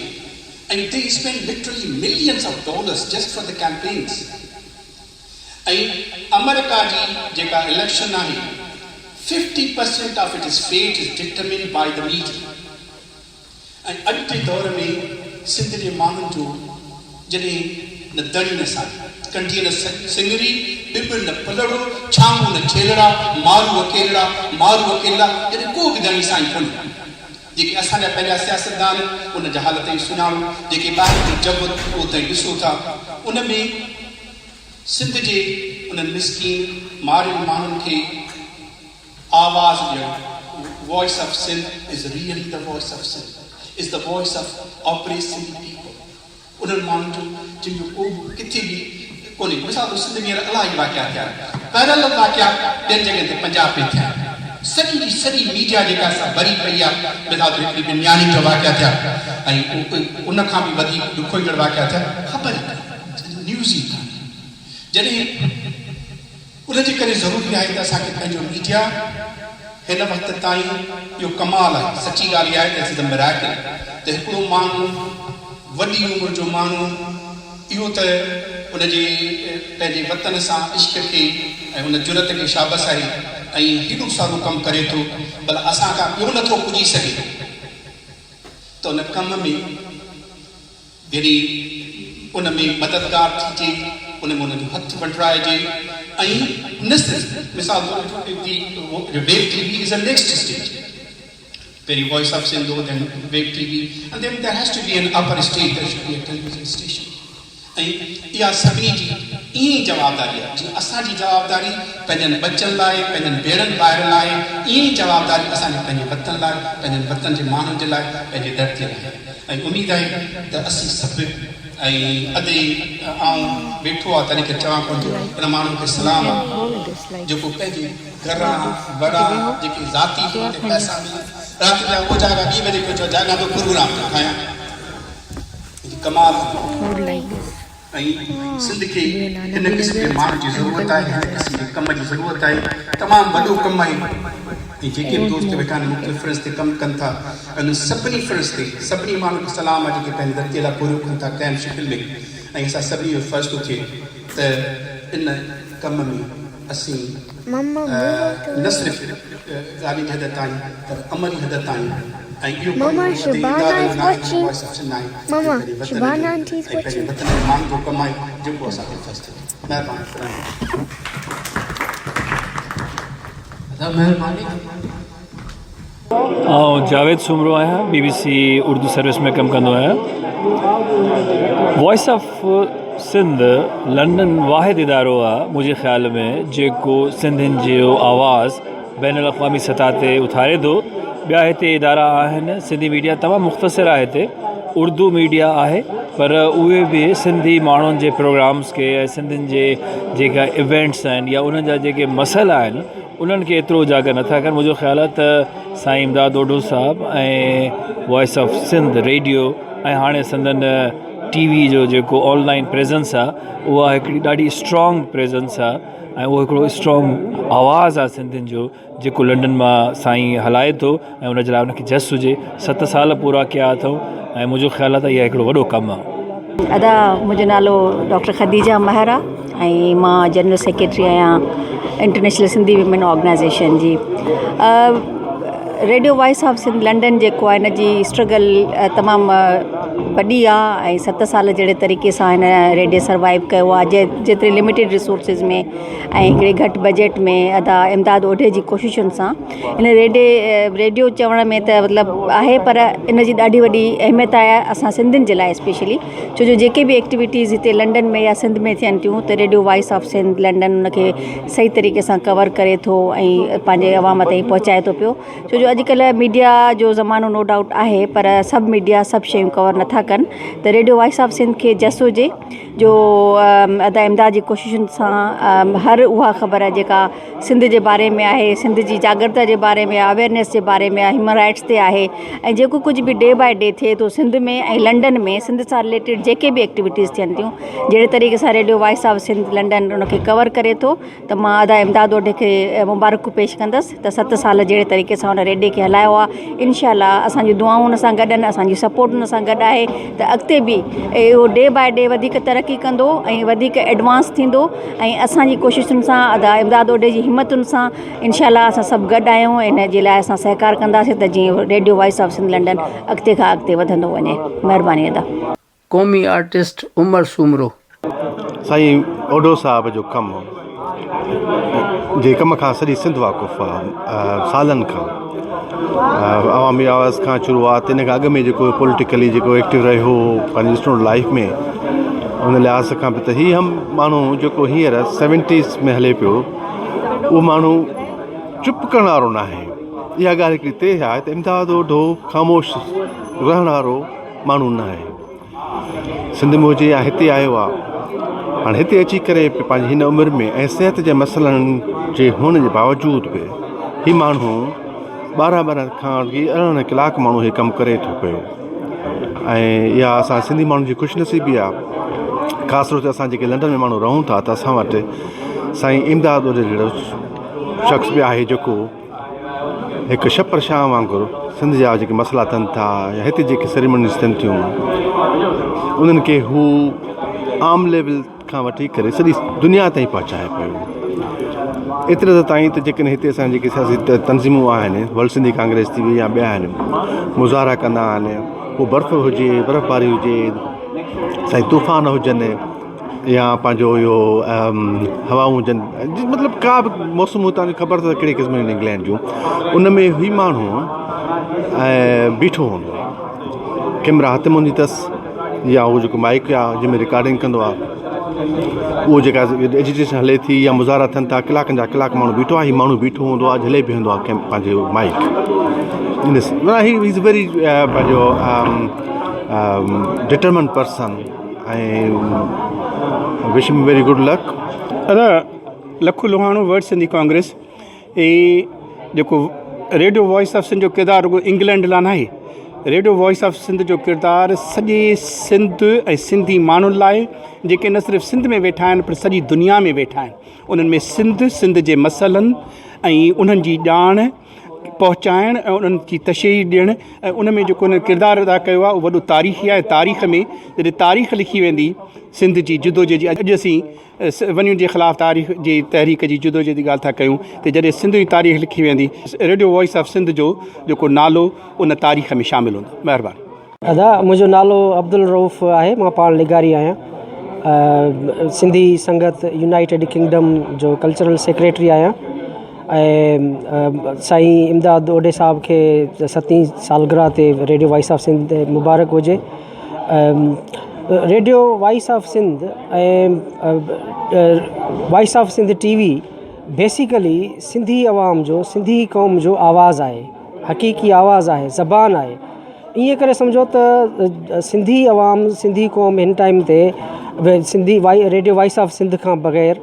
S3: and they spend literally millions of dollars just for the campaigns. ऐं अमेरिका जी जेका इलेक्शन आहे 50% of its fate is determined by the media. ऐं अॼु जे दौर में सिंध जे माण्हुनि जो जॾहिं न दड़ी न साई, कंढीअ न सिंगरी, ॿिब न पलड़ो, छांगू न छेलड़ा, मारू अकेला, मारू अकेला, जॾहिं को बि दड़ी साईं कोन्हे। जेके असांजा पंहिंजा सियासतदान उन जा हालत ई सुञाणो, जेके ॿाहिरि जो जब उहो ताईं ॾिसो था, उन में सिंध जे उन्हनि मिसकीन मारियल माण्हुनि खे आवाज़ ॾियणु। Voice of Sindh is really the voice of Sindh, is the voice of operation people. उन्हनि माण्हुनि जो जिन जो को बि किथे बि कोन्हे। मिसाल तौर सिंध में इलाही वाक़िया थिया, पैरल वाक़िया ॿियनि जॻहियुनि ते पंजाब में थिया। सॼी जी सॼी मीडिया जेका असां भरी पई आहे, मिसाल तौर हिकिड़ी बिन्यानी जो वाक़िया थिया, ऐं उन खां बि वधीक ॾुखोईंदड़ वाक़िया थिया, ख़बर न्यूज़ ई कान्हे। जॾहिं उनजे करे ज़रूरी आहे त असांखे पंहिंजो मीडिया हिन वक़्त ताईं इहो कमाल आहे। सची ॻाल्हि आहे त मिराकल त हिकिड़ो माण्हू, वॾी उमिरि जो माण्हू, इहो त उनजे पंहिंजे वतन सां इश्क खे ऐं उन जुरत खे शाबस आहे ऐं हेॾो सारो कमु करे थो, भला असां खां ॿियो नथो पुॼी सघे त उन कम में जॾहिं उन में मददगार थीजे, उन में उनजो हथु बंटराइजे। ऐं न सिर्फ़ु मिसाल web TV is a next stage. पहिरीं voice of Sindh, then web TV, and then there has to be an upper stage, there should be a television station. ऐं इहा सभिनी जी ईअं ई जवाबदारी आहे, जीअं असांजी जवाबदारी पंहिंजनि बचनि लाइ, पंहिंजनि भेणनि ॿाहिरि लाइ, ईअं ई जवाबदारी असांजे पंहिंजे वतन लाइ, पंहिंजनि वतन जे माण्हुनि जे लाइ, पंहिंजे धरतीअ लाइ। ऐं उमेदु आहे त असीं सभु ऐं अॼु आऊं वेठो आहे तॾहिं खे चवां कोन थो, हिन माण्हू खे सलाम आहे जेको पंहिंजे घरां वॾा जेके ज़ाती पैसा राति जा उहो जाॻा 2 बजे पियो चओ जाॻा तो प्रोग्राम थो ठाहियां, कमाल। ऐं सिंध खे हिन क़िस्म जे माण्हू जी ज़रूरत आहे, हिन क़िस्म जे कम जी ज़रूरत आहे, तमामु वॾो कमु आहे। ऐं जेके बि दोस्त वेठा आहिनि मुख़्तलिफ़ फ़र्ज़ ते कमु कनि था, उन सभिनी फ़र्ज़ ते सभिनी माण्हुनि खे सलाम आहे जेके पंहिंजी धरतीअ लाइ पूरो कनि था क़ाइमु शिकिल में। ऐं असां सभिनी जो फ़र्ज़ु थो थिए त इन कम में असीं न सिर्फ़ु ज़ाली हद ताईं पर अमली हद ताईं ऐं इहो
S4: Mama, Shabana is watching. Mama, Shabana auntie is watching.
S3: माण्हुनि जो कमाई जेको असांखे फस्ट महिरबानी
S5: जावेद सुमरो आहियां BBC उर्दू सर्विस में कमु कंदो आहियां वॉइस ऑफ सिंध लंडन वाहिद इदारो आहे मुंहिंजे ख़्याल में जेको सिंधियुनि जो आवाज़ बैन अल-अक़वामी सतह ते उथारे थो ॿिया हिते इदारा आहिनि सिंधी मीडिया तमामु मुख़्तसिर आहे हिते उर्दू मीडिया आहे पर उहे बि सिंधी माण्हुनि जे प्रोग्राम्स खे ऐं सिंधियुनि जे जेका इवेंट्स आहिनि या उन्हनि जा जेके मसइला आहिनि उन्हनि खे एतिरो उजागर नथा कनि मुंहिंजो ख़्यालु आहे त साईं इमदाद ओढो साहिबु ऐं वॉइस ऑफ सिंध रेडियो ऐं हाणे संदन TV जो जेको ऑनलाइन प्रेजेंस आहे उहा हिकिड़ी ॾाढी स्ट्रॉन्ग प्रेजेंस आहे ऐं उहो हिकिड़ो स्ट्रॉन्ग आवाज़ु आहे सिंधियुनि जो जेको लंडन मां साईं हलाए थो ऐं उन जे लाइ उनखे जस हुजे 7 साल पूरा कया अथऊं ऐं मुंहिंजो ख़्यालु आहे त इहा हिकिड़ो वॾो कमु आहे
S6: अदा मुंहिंजो नालो डॉक्टर ख़दीजा महर आहे ऐं मां जनरल सेक्रेटरी आहियां इंटरनेशनल सिंधी विमेन ऑर्गेनाइज़ेशन जी radio voice of Sindh London जेको आहे हिन जी स्ट्रगल तमामु वॾी आहे ऐं 7 साल जहिड़े तरीक़े सां हिन रेडियो सर्वाइव कयो आहे जेतिरे लिमिटेड रिसोर्सिस में ऐं हिकिड़े घटि बजट में अदा इमदाद ओढे जी कोशिशुनि सां हिन रेडियो चवण में त मतिलबु आहे पर इन जी ॾाढी वॾी अहमियत आहे असां सिंधियुनि जे लाइ स्पेशली छो जो जेके बि एक्टिविटीज़ हिते लंडन में या सिंध में थियनि थियूं त radio voice of Sindh London उनखे सही तरीक़े सां कवर करे थो ऐं पंहिंजे अवाम ताईं पहुचाए थो पियो छो जो अॼुकल्ह मीडिया जो ज़मानो नो डाउट आहे पर सभु मीडिया सभु शयूं कवर नथा कनि त रेडियो वॉइस ऑफ सिंध खे जस हुजे जो अदा इमदाद जी कोशिशुनि सां हर उहा ख़बर जेका सिंध जे बारे में आहे सिंध जी जागृता जे बारे में अवेयरनेस जे बारे में ह्यूमन राइट्स ते आहे ऐं जेको कुझु बि डे बाय डे थिए थो सिंध में ऐं लंडन में सिंध सां रिलेटेड जेके बि एक्टिविटीज़ थियनि थियूं जहिड़े तरीक़े सां radio voice of Sindh London उनखे कवर करे थो त मां अदा इमदाद ओढे खे मुबारकूं पेश कंदसि त 7 साल जहिड़े तरीक़े सां हुन रेडियो खे हलायो आहे इनशाला असांजी दुआऊं हुन सां गॾु आहिनि असांजी सपोर्ट हुन सां गॾु आहे त अॻिते बि इहो डे बाय डे वधीक तरक़ी कंदो ऐं वधीक एडवांस थींदो ऐं असांजी कोशिशुनि सां अदा इमदाद ओढे जी हिमतुनि सां इनशाला असां सभु गॾु आहियूं इन जे लाइ असां सहकार कंदासीं त जीअं radio voice of Sindh London अॻिते खां अॻिते वधंदो वञे महिरबानी अदा
S2: क़ौमी आर्टिस्ट उमर सूमरो
S7: साईं ओढो साहब जो कमु जे कम खां सॼी सिंध वाक़ुफ़ु आहे सालनि खां अवामी आवाज़ खां शुरूआत इन खां अॻु में जेको पॉलिटिकली जेको एक्टिव रहियो हो पंहिंजी स्टूडेंट लाइफ में उन लिहाज़ खां बि त हीअ हम माण्हू जेको हींअर 70s में हले पियो उहो माण्हू चुप करण वारो न आहे इहा ॻाल्हि हिकिड़ी तय आहे त इमदाद ओढो ख़ामोश रहण वारो माण्हू न आहे सिंध में हुजे या हिते आयो आहे हाणे हिते अची करे पंहिंजी हिन उमिरि में ऐं सिहत जे मसइलनि जे हुअण जे बावजूदि बि हीउ माण्हू 12 खां 18 कलाक माण्हू हीउ कमु करे थो पियो ऐं इहा असां सिंधी माण्हुनि जी ख़ुशनसीबी आहे ख़ासि तौर ते असां जेके लंडन में माण्हू रहूं था त असां वटि साईं इमदाद ओढे जहिड़ो शख़्स बि आहे जेको हिकु छपर शाह वांगुरु सिंध जा जेके मसइला थियनि था या हिते जेके सेरेमनीज़ थियनि थियूं उन्हनि खे हू आम लेवल खां वठी करे सॼी दुनिया ताईं पहुचाए पियो एतिरे ताईं त जेकॾहिं हिते असां जेके सियासी तंज़ीमूं आहिनि वर्ल्ड सिंधी कांग्रेस थी वई या ॿिया आहिनि मुज़ाहरा कंदा आहिनि पोइ बर्फ़ हुजे बर्फ़बारी हुजे साईं तूफ़ान हुजनि या पंहिंजो इहो हवाऊं हुजनि मतिलबु का बि मौसम तव्हांखे ख़बर अथव कहिड़े क़िस्म जी इंग्लैंड जूं उन में ही माण्हू बीठो हूंदो कैमरा हथ में हूंदी अथसि या उहो जेको माइक आहे जंहिंमें रिकॉर्डिंग कंदो आहे उहो जेका एजुटेशन हले थी या मुज़ाहरा थियनि था कलाकनि जा कलाक माण्हू बीठो आहे हीउ माण्हू बीठो हूंदो आहे झले बीहंदो आहे पंहिंजो माइक ही इज़ वेरी पंहिंजो डिटरमेंट पर्सन ऐं wish me very good luck
S8: दादा लखू लोहाणो वर्ल्ड सिंधी कांग्रेस जेको रेडियो वॉइस ऑफ सिंध जो किरदारु रुगो इंग्लैंड लाइ न आहे रेडियो वॉइस ऑफ सिंध जो किरदारु सॼे सिंध ऐं सिंधी माण्हुनि लाइ जेके न सिर्फ़ु सिंध में वेठा आहिनि पर सॼी दुनिया में वेठा आहिनि उन्हनि में सिंध जे मसइलनि ऐं उन्हनि जी ॼाण पहुचाइणु ऐं उन्हनि जी तशरीह ॾियणु ऐं उन में जेको उन्हनि किरदारु अदा कयो आहे उहो वॾो तारीख़ी आहे। तारीख़ में जॾहिं तारीख़ लिखी वेंदी सिंध जी जुदोजहद जी, अॼु असीं वञण जे ख़िलाफ़ु तारीख़ जी तहरीक जी जुदोजहद जी ॻाल्हि था कयूं, त जॾहिं सिंध जी तारीख़ लिखी वेंदी रेडियो वॉइस ऑफ सिंध जो जेको नालो उन तारीख़ में शामिलु हूंदो। महिरबानी।
S9: अदा मुंहिंजो नालो अब्दुल रऊफ़ आहे, मां पाण लिगारी आहियां, सिंधी संगत यूनाइटेड किंगडम जो कल्चरल सेक्रेटरी आहियां ऐं साईं इमदाद ओडे साहब खे 7वीं सालगिरह ते रेडियो वॉइस ऑफ सिंध मुबारक हुजे। रेडियो वॉइस ऑफ सिंध ऐं voice of Sindh TV basically Sindhi अवाम जो, सिंधी क़ौम जो आवाज़ु आहे, हक़ीक़ी आवाज़ु आहे, ज़बान आहे। ईअं करे सम्झो त सिंधी अवाम, सिंधी क़ौम हिन टाइम ते Sindhi radio voice of Sindh खां बग़ैर,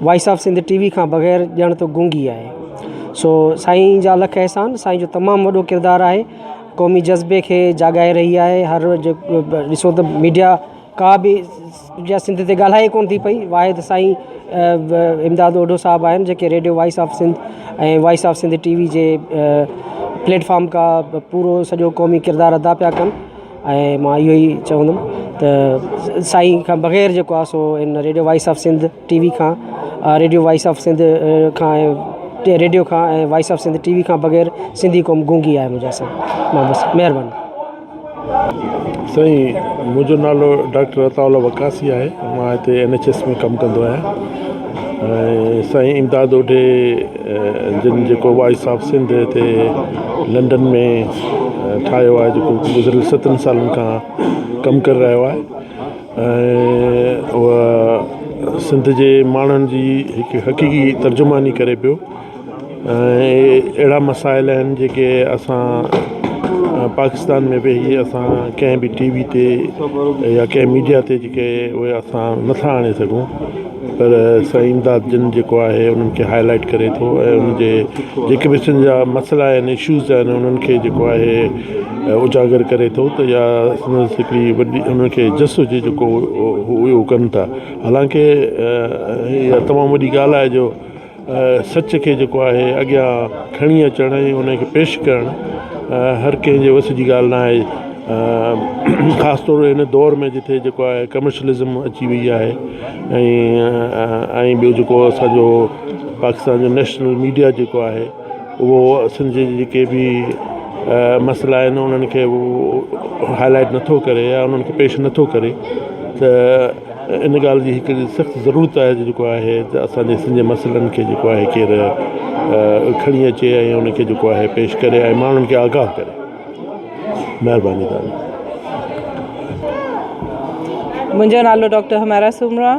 S9: वॉइस ऑफ सिंध टीवी खां बग़ैर ॼण त गुंगी आहे। सो साईं जा लख एहसान, साईं जो तमामु वॾो किरदारु आहे, क़ौमी जज़्बे खे जाॻाए रही आहे। हर ॾिसो त मीडिया का बि या सिंध ते ॻाल्हाए कोन थी पई, वाहिद साईं इमदाद ओडो साहब आहिनि जेके रेडियो वॉइस ऑफ सिंध ऐं वॉइस ऑफ सिंध टीवी जे प्लेटफॉर्म का पूरो सॼो क़ौमी किरदारु अदा पिया कनि। ऐं मां इहो ई चवंदुमि त साईं खां बग़ैर जेको आहे सो इन radio voice of Sindh TV खां, रेडियो वॉइस ऑफ सिंध खां ऐं रेडियो खां ऐं वॉइस ऑफ सिंध टीवी खां बग़ैर सिंधी क़ौम गुंगी आहे। मुंहिंजा साईं मां बसि महिरबानी।
S10: साईं मुंहिंजो नालो डॉक्टर अताउल्ला वकासी आहे, मां हिते NHS में कमु कंदो आहियां। ऐं साईं इमदाद ओडे जिन जेको वॉइस ऑफ सिंध हिते लंडन में ठाहियो आहे, जेको गुज़िरियल 7 सालनि खां कमु करे रहियो आहे, ऐं उहा सिंध जे माण्हुनि जी हिकु हक़ीक़ी तर्जुमानी करे पियो। ऐं अहिड़ा मसाइल आहिनि जेके असां पाकिस्तान में वेही असां कंहिं बि टीवी ते या कंहिं मीडिया ते जेके उहे असां नथा आणे सघूं, पर साईं इमदाद जिन जेको आहे उन्हनि खे हाईलाइट करे थो ऐं उनजे जेके बि सिंध जा मसइला आहिनि, इशूज़ आहिनि, उन्हनि खे जेको आहे उजागर करे थो त या हिकिड़ी वॾी उन्हनि खे जस हुजे जेको उहो कनि था। हालांकि इहा तमामु वॾी ॻाल्हि आहे जो सच खे जेको आहे अॻियां खणी अचणु ऐं उनखे पेश करणु हर कंहिंजे वस जी ॻाल्हि न आहे। ख़ासि तौरु हिन दौर में जिथे जेको आहे कमर्शलिज़म अची वई आहे ऐं ॿियो जेको असांजो पाकिस्तान जो नेशनल मीडिया जेको आहे उहो सिंध जे जेके बि मसइला आहिनि उन्हनि खे उहो हाईलाइट नथो करे या उन्हनि खे पेश नथो करे, त इन ॻाल्हि जी हिकिड़ी सख़्तु ज़रूरत आहे जेको आहे त असांजे सिंध जे मसइलनि खे जेको आहे केरु खणी अचे ऐं उनखे जेको आहे पेश करे ऐं माण्हुनि खे आगाह करे। महिरबानी तव्हांजी।
S11: मुंहिंजो नालो डॉक्टर हमारा सुमरा,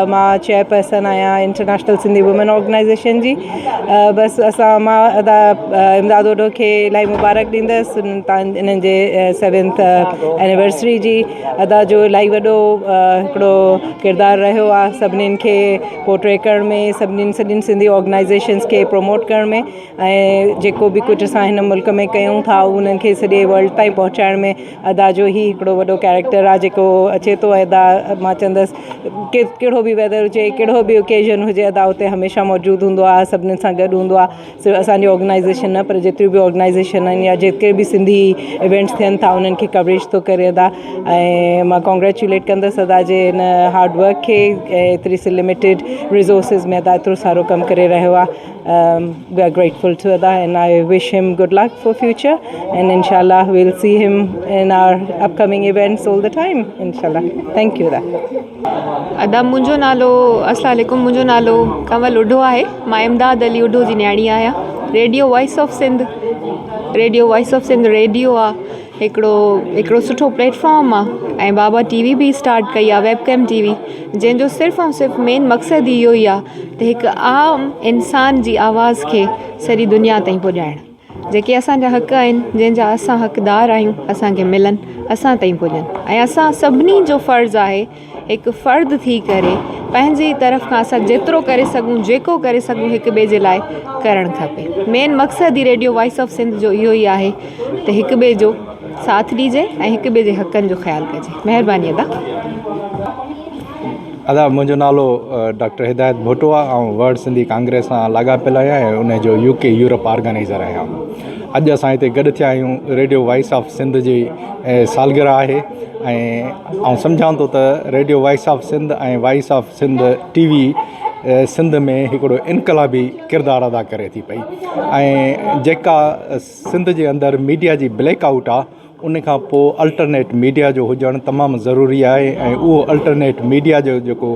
S11: मां चेयरपर्सन आहियां इंटरनेशनल सिंधी वुमेन ऑर्गेनाइज़ेशन जी। बसि मां इमदाद ओडो खे इलाही मुबारक ॾींदसि इन्हनि जे 7th एनिवर्सरी जी। अदा जो इलाही वॾो हिकिड़ो किरदारु रहियो आहे सभिनीनि खे पोर्ट्रे करण में, सभिनीनि सिंधी ऑर्गेनाइज़ेशन्स खे प्रमोट करण में, ऐं जेको बि कुझु असां हिन मुल्क में कयूं था उन्हनि खे सॼे वर्ल्ड ताईं पहुचाइण में अदा जो ई हिकिड़ो वॾो कैरेक्टर आहे जेको अचे थो। अदा मां चवंदसि कहिड़ो बि वेदर हुजे, कहिड़ो बि ओकेजन हुजे, अदा हुते हमेशह मौजूदु हूंदो आहे, सभिनीनि सां गॾु हूंदो आहे। सिर्फ़ु असांजी ऑर्गेनाइज़ेशन न पर जेतिरियूं बि ऑर्गेनाइज़ेशन आहिनि या जेके बि सिंधी इवेंट्स थियनि था उन्हनि खे कवरेज थो करे अदा। ऐं मां कॉन्ग्रेचुलेट कंदसि अदा जे हिन हार्ड वर्क खे, एतिरी सी लिमिटेड रिसोर्सिस में अदा एतिरो सारो कमु करे रहियो आहे। वी आर ग्रेटफुल टू अदा and I wish him good luck for future and इंशाल्लाह we will see him in our upcoming events all the time इंशाल्लाह। थैंक यू
S12: अदा। मुंहिंजो नालो अस्सलाम वालेकुम, मुंहिंजो नालो कंवल उढो आहे, मां इमदाद अली उढो जी न्याणी आहियां। Radio voice of Sindh, radio voice of Sindh radio आहे हिकिड़ो सुठो प्लेटफॉर्म आहे ऐं बाबा टीवी बि स्टार्ट कई आहे, वेबकैम टीवी, जंहिंजो सिर्फ़ु ऐं सिर्फ़ु मेन मक़सदु इहो ई आहे त हिकु आम इंसान जी आवाज़ खे सॼी दुनिया ताईं पुॼाइणु। जेके असांजा हक़ आहिनि, जंहिंजा असां हक़दार आहियूं, असांखे मिलनि, असां ताईं पुॼनि। ऐं असां सभिनी जो फ़र्ज़ु आहे हिकु फ़र्द थी करे पंहिंजी तरफ़ खां असां जेतिरो करे सघूं, जेको करे सघूं, हिक ॿिए जे लाइ करणु खपे। मेन मक़सदु ई रेडियो वॉइस ऑफ सिंध जो इहो ई आहे त हिक ॿिए जो साथ ॾिजे ऐं हिक ॿिए जे हक़नि जो ख़्यालु कजे। महिरबानी अदा।
S8: अदा मुंहिंजो नालो डॉक्टर हिदायत भुट्टो आहे ऐं वर्ल्ड सिंधी कांग्रेस सां लाॻापियल आहियां ऐं उनजो UK यूरोप ऑर्गेनाइज़र आहियां। अॼु असां हिते गॾु थिया आहियूं। रेडियो वॉइस ऑफ सिंध जी सालगिरह आहे ऐं सम्झां थो त रेडियो वॉइस ऑफ सिंध ऐं voice of Sindh TV Sindh में हिकिड़ो इनकलाबी किरदारु अदा करे थी पई ऐं जेका सिंध जे अंदरि मीडिया जी ब्लैकआउट आहे उन खां पोइ अल्टरनेट मीडिया जो हुजणु तमामु ज़रूरी आहे ऐं उहो अल्टरनेट मीडिया जो जेको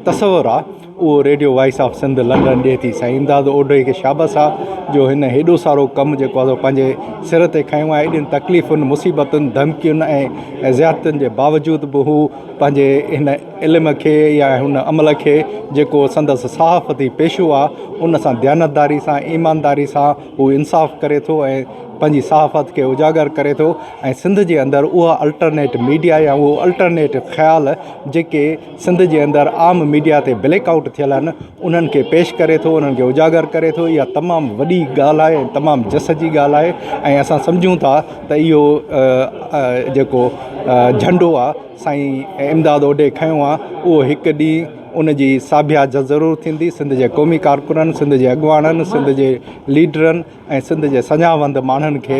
S8: तस्वुरु आहे उहो radio voice of Sindh London ॾिए थी। साईं इमदाद ओडे खे शाबाश आहे जो हिन हेॾो सारो कमु जेको आहे पंहिंजे सिर ते खयो आहे। एॾियुनि तकलीफ़ुनि मुसीबतुनि धमकियुनि ऐं ज़ियादतुनि जे बावजूदि बि हू पंहिंजे हिन इल्म खे या हुन अमल खे जेको संदसि सहाफ़ती पेशो आहे उन सां दयानतदारी सां ईमानदारी सां हू इंसाफ़ करे थो ऐं पंहिंजी सहाफ़त खे उजागर करे थो ऐं सिंध जे अंदरि उहा अल्टरनेट मीडिया या उहो अल्टरनेट ख़्याल जेके सिंध जे अंदरि आम मीडिया ते ब्लैकआउट थियल आहिनि उन्हनि खे पेश करे थो, उन्हनि खे उजागर करे थो। इहा तमामु वॾी ॻाल्हि आहे ऐं तमामु जस जी ॻाल्हि आहे ऐं असां सम्झूं था त इहो जेको झंडो आहे साईं इमदाद ओडे खयो आहे उहो हिकु ॾींहुं उन जी साबिया ज़रूरु थींदी। सिंध जे क़ौमी कारकुननि, सिंध जे अॻुवाणनि, सिंध जे लीडरनि ऐं सिंध जे सञावंद माण्हुनि खे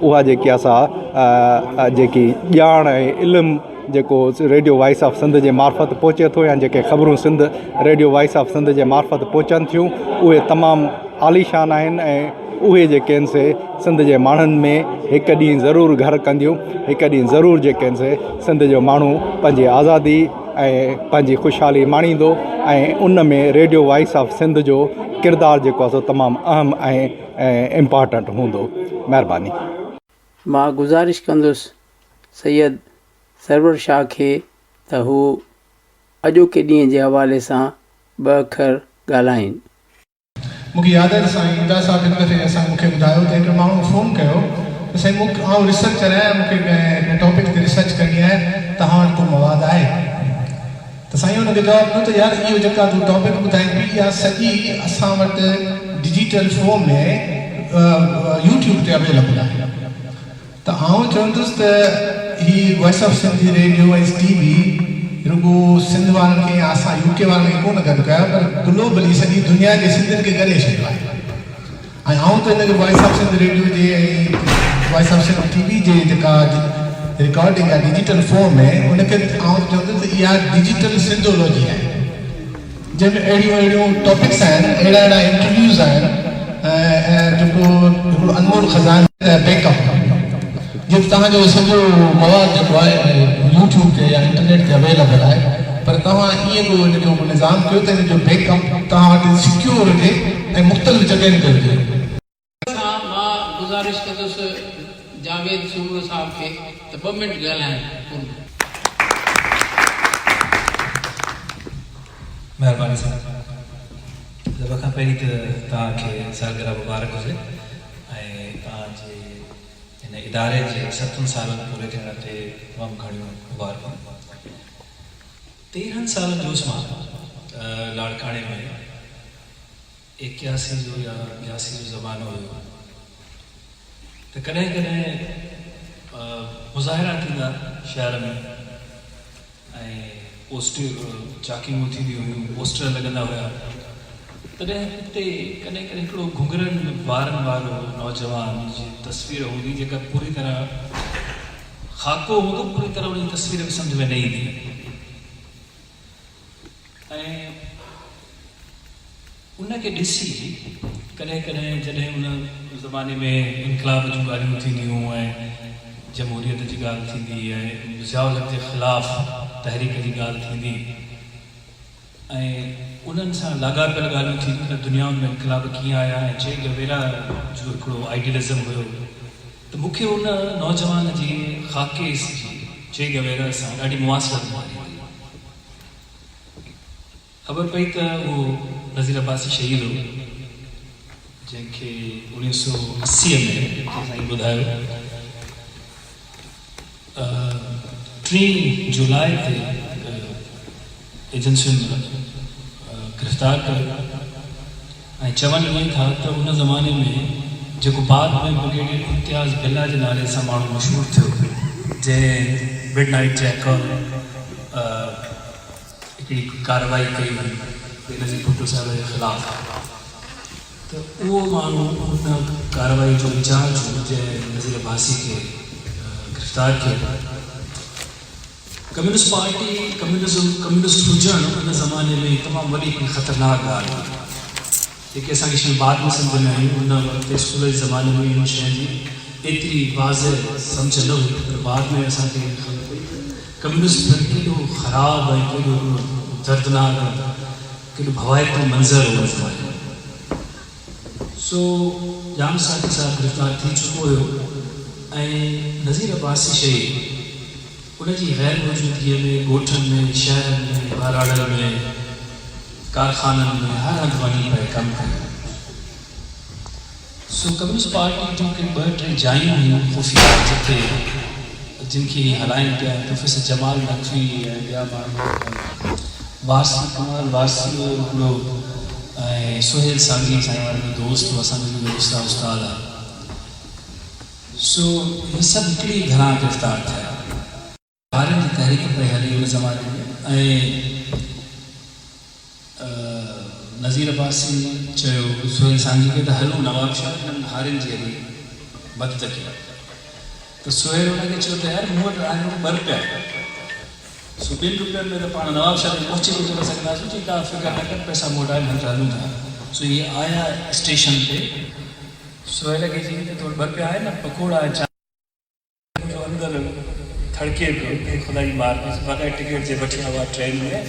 S8: उहा जेकी असां जेकी ॼाण ऐं इल्मु जेको रेडियो वॉइस ऑफ सिंध जे मार्फत पहुचे थो या जेके ख़बरूं Sindh radio voice of Sindh जे मार्फत पहुचनि थियूं उहे तमामु आलीशान आहिनि ऐं उहे जेके आहिनि से सिंध जे माण्हुनि में हिकु ॾींहुं ज़रूरु घर कंदियूं। हिकु ॾींहुं ज़रूरु जेके आहिनि से सिंध जो माण्हू पंहिंजी आज़ादी ऐं पंहिंजी ख़ुशहाली माणींदो ऐं उन में रेडियो वॉइस ऑफ सिंध जो किरदारु जेको आहे सो तमामु अहम ऐं इम्पॉर्टेंट हूंदो। महिरबानी।
S2: मां गुज़ारिश कंदुसि सैयद सरवर शाह खे त हू अॼोके ॾींहं जे हवाले सां ॿ अखर ॻाल्हाइनि।
S3: मूंखे यादि आहे साईं इमदाद साहिबु हिकु दफ़े असां मूंखे ॿुधायो त हिकिड़ो माण्हू फ़ोन कयो त साईं आउं रिसर्चर आहियां, मूंखे हिन टॉपिक ते रिसर्च करणी आहे, तव्हां वटि को मवादु आहे? त साईं हुनखे जवाबु ॾिनो त यार इहो जेका तूं टॉपिक ॿुधाई पई इहा सॼी असां वटि डिजिटल फॉर्म में YouTube ते अवेलेबल आहे। त आउं चवंदुसि त हीअ वॉइस ऑफ सिंध रेडियो ऐं TV रुगो सिंध वारनि खे या असां UK वारनि खे कोन गॾु कयो पर ग्लोबली सॼी दुनिया जे सिंधियुनि खे गॾे छॾियो आहे। ऐं आउं त हिनखे वॉइस ऑफ सिंध रेडियो जे ऐं वॉइस ऑफ सिंध TV जे जेका रिकॉर्डिंग आहे डिजिटल फॉर्म में उनखे आउं चवंदुसि त इहा डिजिटल सिंधोलॉजी आहे जंहिंमें अहिड़ियूं टॉपिक्स आहिनि, अहिड़ा इंटरव्यूज़ आहिनि ऐं जेको हिकिड़ो अनमोल खज़ानो बैकअप जब तव्हांजो सॼो मवादु जेको आहे YouTube ते या इंटरनेट ते अवेलेबल आहे पर तव्हां ईअं को हिनजो निज़ाम कयो त हिनजो बैकअप तव्हां वटि सिक्योर हुजे ऐं मुख़्तलिफ़ जॻहियुनि ते हुजे।
S2: मां गुज़ारिश कंदुसि जावेद सूमरो साहब खे त 2 मिंट ॻाल्हाइनि।
S13: महिरबानी साहब। सभ खां पहिरीं त तव्हांखे सालगिरह मुबारक हुजे ऐं तव्हांजे हिन इदारे जे 7 सालनि पूरे थियण ते तमामु घणियूं मुबारकूं। 13 सालनि जो मां लाड़काणे में 81 जो या 82 जो ज़मानो हुयो त कॾहिं कॾहिं मुज़ाहिरा थींदा शहर में ऐं चाकिंगूं थींदियूं हुयूं, पोस्टर लॻंदा हुया। तॾहिं हिते कॾहिं कॾहिं हिकिड़ो घुंघरनि वारनि वारो नौजवान जी तस्वीर हूंदी जेका पूरी तरह ख़ाको हूंदो, पूरी तरह उन तस्वीर बि सम्झ में न ईंदी। ऐं उनखे ॾिसी कॾहिं कॾहिं जॾहिं उन ज़माने में इनकलाब जूं ॻाल्हियूं थींदियूं ऐं जमहूरियत जी ॻाल्हि थींदी ऐं ज़ियाउलत जे ख़िलाफ़ तहरीक जी ॻाल्हि थींदी ऐं उन्हनि सां लाॻापियल ॻाल्हियूं थींदियूं त दुनियाउनि में इनकलाब कीअं आया ऐं चे गवेरा जो हिकिड़ो आइडियलिज़म हुयो त मूंखे उन नौजवान जी ख़ाके जी चे गवेरा सां ॾाढी मुआसिरत मिली। ख़बर पई त उहो नज़ीर अब्बासी शहीद हो जंहिंखे 1980 में साईं ॿुधायो 3 जुलाई ते एजेंसियुनि गिरफ़्तार कयो ऐं चवनि इअं था त उन ज़माने में जेको बाद में ब्रिगेडियर इम्तियाज़ बिल्ला जे नाले सां माण्हू मशहूरु थियो जंहिं मिड नाइट जैक हिकिड़ी कार्रवाई कई वई बेनज़ीर भुट्टो साहिब जे ख़िलाफ़, त उहो माण्हू उन कार्रवाई जो इंचार्ज जंहिं नज़ीर अब्बासी खे गिरफ़्तार कयो। कम्युनिस्ट पार्टी कम्युनिस्ट हुजणु उन ज़माने में तमामु वॾी हिकिड़ी ख़तरनाक ॻाल्हि हुई, जेके असांखे शयूं बाद में सम्झ में आयूं। उन वक़्तु स्कूल जे ज़माने में इन शइ जी एतिरी वाज़े सम्झ न हुई, पर बाद में असांखे ख़बर पई कम्युनिस्ट केॾो ख़राबु ऐं केॾो दर्दनाक, केॾो भवाइतो मंज़र हो उन ज़माने में। सो जाम साथी साहब गिरफ़्तार थी चुको हुयो ऐं नज़ीर अब्बासी शहीद उनजी गैर मौजूदगीअ में ॻोठनि में, शहरनि में, बहिराड़नि में, कारखाननि में हर हंधि वञी पिए कमु कयो। सो कम्युनिस्ट पार्टी जूं के 2-3 जायूं हुयूं ख़ुफ़िया जिथे जिनखे हलाइनि पिया प्रोफेसर जमाल नक़वी ऐं ॿिया माण्हू, वारसी कमाल वारसी हिकिड़ो ऐं सुहेल सांगी साईं वारे जो दोस्त हो, असांजो बि उस्ताद आहे। सो इहे सभु हिकिड़ी घरां गिरफ़्तार थिया। ॿारनि जी तहरीक पई हली उन ज़माने में ऐं नज़ीर अब्बासी चयो सुहेल सांगी खे त हलो नवाब शाह हिननि हारियुनि जी हली मदद कयो। त सुहेल हुनखे चयो त यार मूं वटि आहे ॿ रुपया, सो 2 रुपयनि में त पाण नवाब शाह ते पहुची कोन सघंदासीं, ठीकु आहे फिकर न कर, पैसा मोटाए हलूं था। सो इहे आया स्टेशन ते, सुहेल खे चई त थोरा 2 रुपया आहे न, पकोड़ा जो अंदरि थड़के पियो, ख़ुदा जी मार बग़ैर टिकट जे वठी हुआ ट्रेन में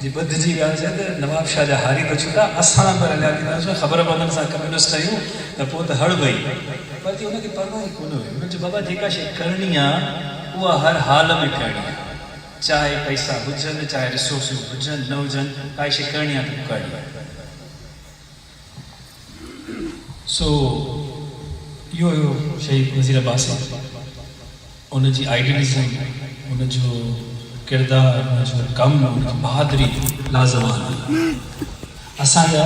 S13: जी ॿुध जी ॻाल्हि चए त नवाब शाह जा हारी त छुटा, असां पर हलिया वेंदासीं, ख़बर पवंदनि सां कम्युनिस्ट आहियूं त पोइ त हड़ वई। पर हुनखे परवाह ई कोन हुई, हुन चयो बाबा जेका शइ करणी आहे उहा हर हाल में करणी आहे, चाहे पैसा हुजनि चाहे रिसोर्सिस हुजनि न हुजनि, काई शइ करणी आहे त करणी आहे। सो इहो हुयो शहीद नज़ीर अब्बासी, उनजी आइडियलिज़म, उनजो किरदारु, उनजो कमु, उनजी बहादुरी लाज़वाब। असांजा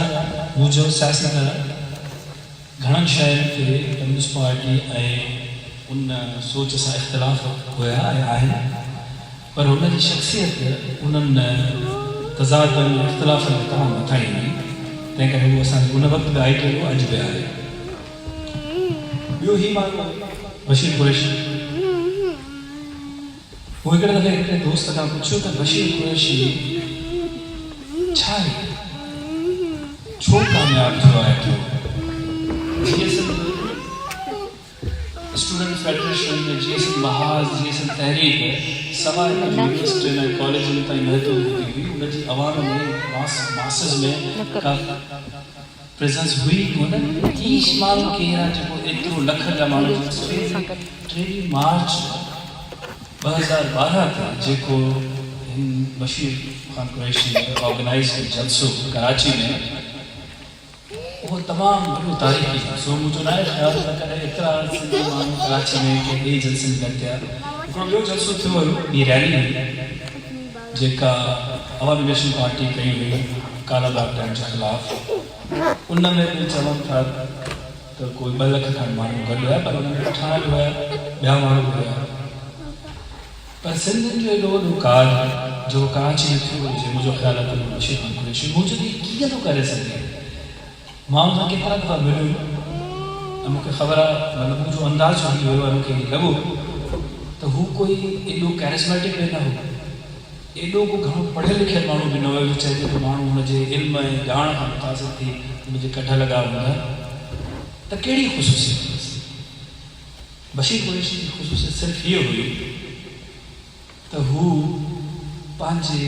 S13: मुंहिंजो सियासी त घणनि शयुनि ते कम्युनिस्ट पार्टी ऐं उन सोच सां इख़्तिलाफ़ हुया ऐं आहिनि, पर हुनजी शख़्सियत उन्हनि तज़ादनि इख़्तिलाफ़नि में तमामु मथां ईंदी, तंहिं करे उहो असांखे उन वक़्तु बि आइडियल हो, अॼु बि आहे। ॿियो ई माण्हू बशीर कुरैशी, वो हिकिड़े दफ़े हिकिड़े दोस्त खां पुछियो त बशीर कुरैशी छा आहे, छो कामयाबु थियो आहे? स्टूडेंट फेडरेशन में GSM महाज, GSM तहरीक सवाइ यूनिवर्सिटी ऐं कॉलेजनि ताईं महत्व हूंदी हुई, उनजी अवाम में मासिस में का प्रेजेंस हुई कोन। 30 माण्हू खे जेको एतिरो लख जा माण्हू 3 मार्च 2012 ते जेको हिन बशीर ख़ान कुरैशी ने ऑर्गेनाइज कयो जलसो कराची में, वो तमामु वॾो तारीख़ी। सो मुंहिंजो न आहे ख़्यालु त कॾहिं एतिरा सिंधी माण्हू कराची में के ॿिए जलसे में गॾु थिया। हिकिड़ो ॿियो जलसो थियो हुयो, ॿी रैली हुई जेका अवामी नेशनल पार्टी कई हुई काला बाग डैम जे ख़िलाफ़। उन में बि चवनि था त कोई 2 लख खनि माण्हू गॾु हुया, पर उन में पठान हुया, ॿिया माण्हू हुया। पर सिंधियुनि जो एॾो वॾो काल जो कराची में थियो हुजे, मुंहिंजो ख़्यालु आहे त बशीर ख़ान कुरैशी मौजूदगी कीअं थो करे सघे। माण्हू सां केतिरा दफ़ा मिलियो ऐं मूंखे ख़बर आहे, मतिलबु मुंहिंजो अंदाज़ हली वियो आहे, मूंखे लॻो त हू कोई एॾो कैरिस्मेटिक बि न हो, एॾो को घणो पढ़ियल लिखियल माण्हू बि न हुयो जो चइजे त माण्हू हुनजे इल्म ऐं ॼाण खां मुतासिर थी हुनजे कढ लॻा हूंदा। त कहिड़ी ख़ुशूसियत हुअसि? बशीर कुरैशी जी ख़ुशूसियत सिर्फ़ु हीअ हुई त हू पंहिंजे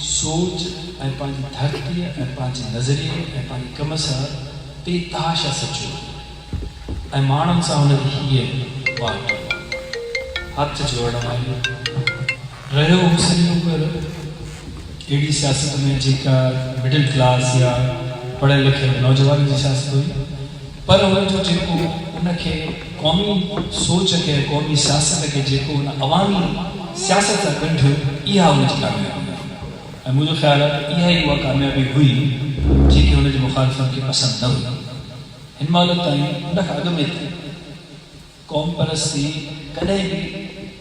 S13: सोच ऐं पंहिंजी धरती ऐं पंहिंजे नज़रिए ऐं पंहिंजे कम सां बेताशा सचो ऐं माण्हुनि सां हुनजी हीअ वाट हथ जोड़ण वारी रहियो। हू सॼो पर अहिड़ी सियासत में जेका मिडिल क्लास या पढ़ियल लिखियल नौजवान जी सियासत हुई, पर हुनजो जेको उनखे क़ौमी सोच खे क़ौमी सियासत खे जेको उन अवामी सियासत सां गॾु इहा हुनजी कामयाबी आहे। ऐं मुंहिंजो ख़्यालु आहे त इहा ई उहा कामयाबी हुई जेके हुनजे मुखालिफ़नि खे पसंदि न हुई। हिन महिल ताईं उनखां अॻु में क़ौम परस्ती कॾहिं बि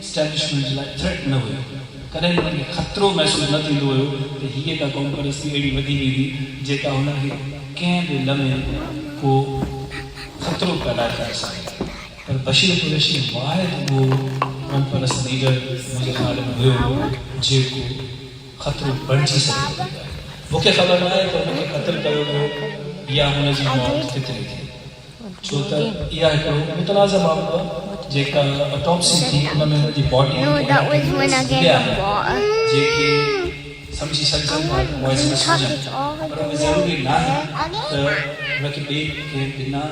S13: स्टैब्लिशमेंट जे लाइ थ्रेट न हुयो, कॾहिं हुनखे ख़तरो महसूसु न थींदो हुयो त हीअ का क़ौम परस्ती अहिड़ी वधी वेंदी जेका हुनखे कंहिं बि लम्हे को ख़तरो पैदा करे सघे। पर बशीर कुरैशी वाहिद उहो क़ौम परस्त लीडर मुंहिंजे ख़्याल में हुयो जेको ख़तरो बणिजी सघे। मूंखे ख़बर न आहे त हुनखे क़तल कयो वियो या हुनजी मौत केतिरी थी, छो त इहा हिकिड़ो मुतनाज़ा मामलो आहे। जेका ऑटोप्सी थी हुन में हुनजी बॉडी जेके सम्झी सघजनि पर उहे ज़रूरी न आहे त हुनखे ॿिए कंहिं बिना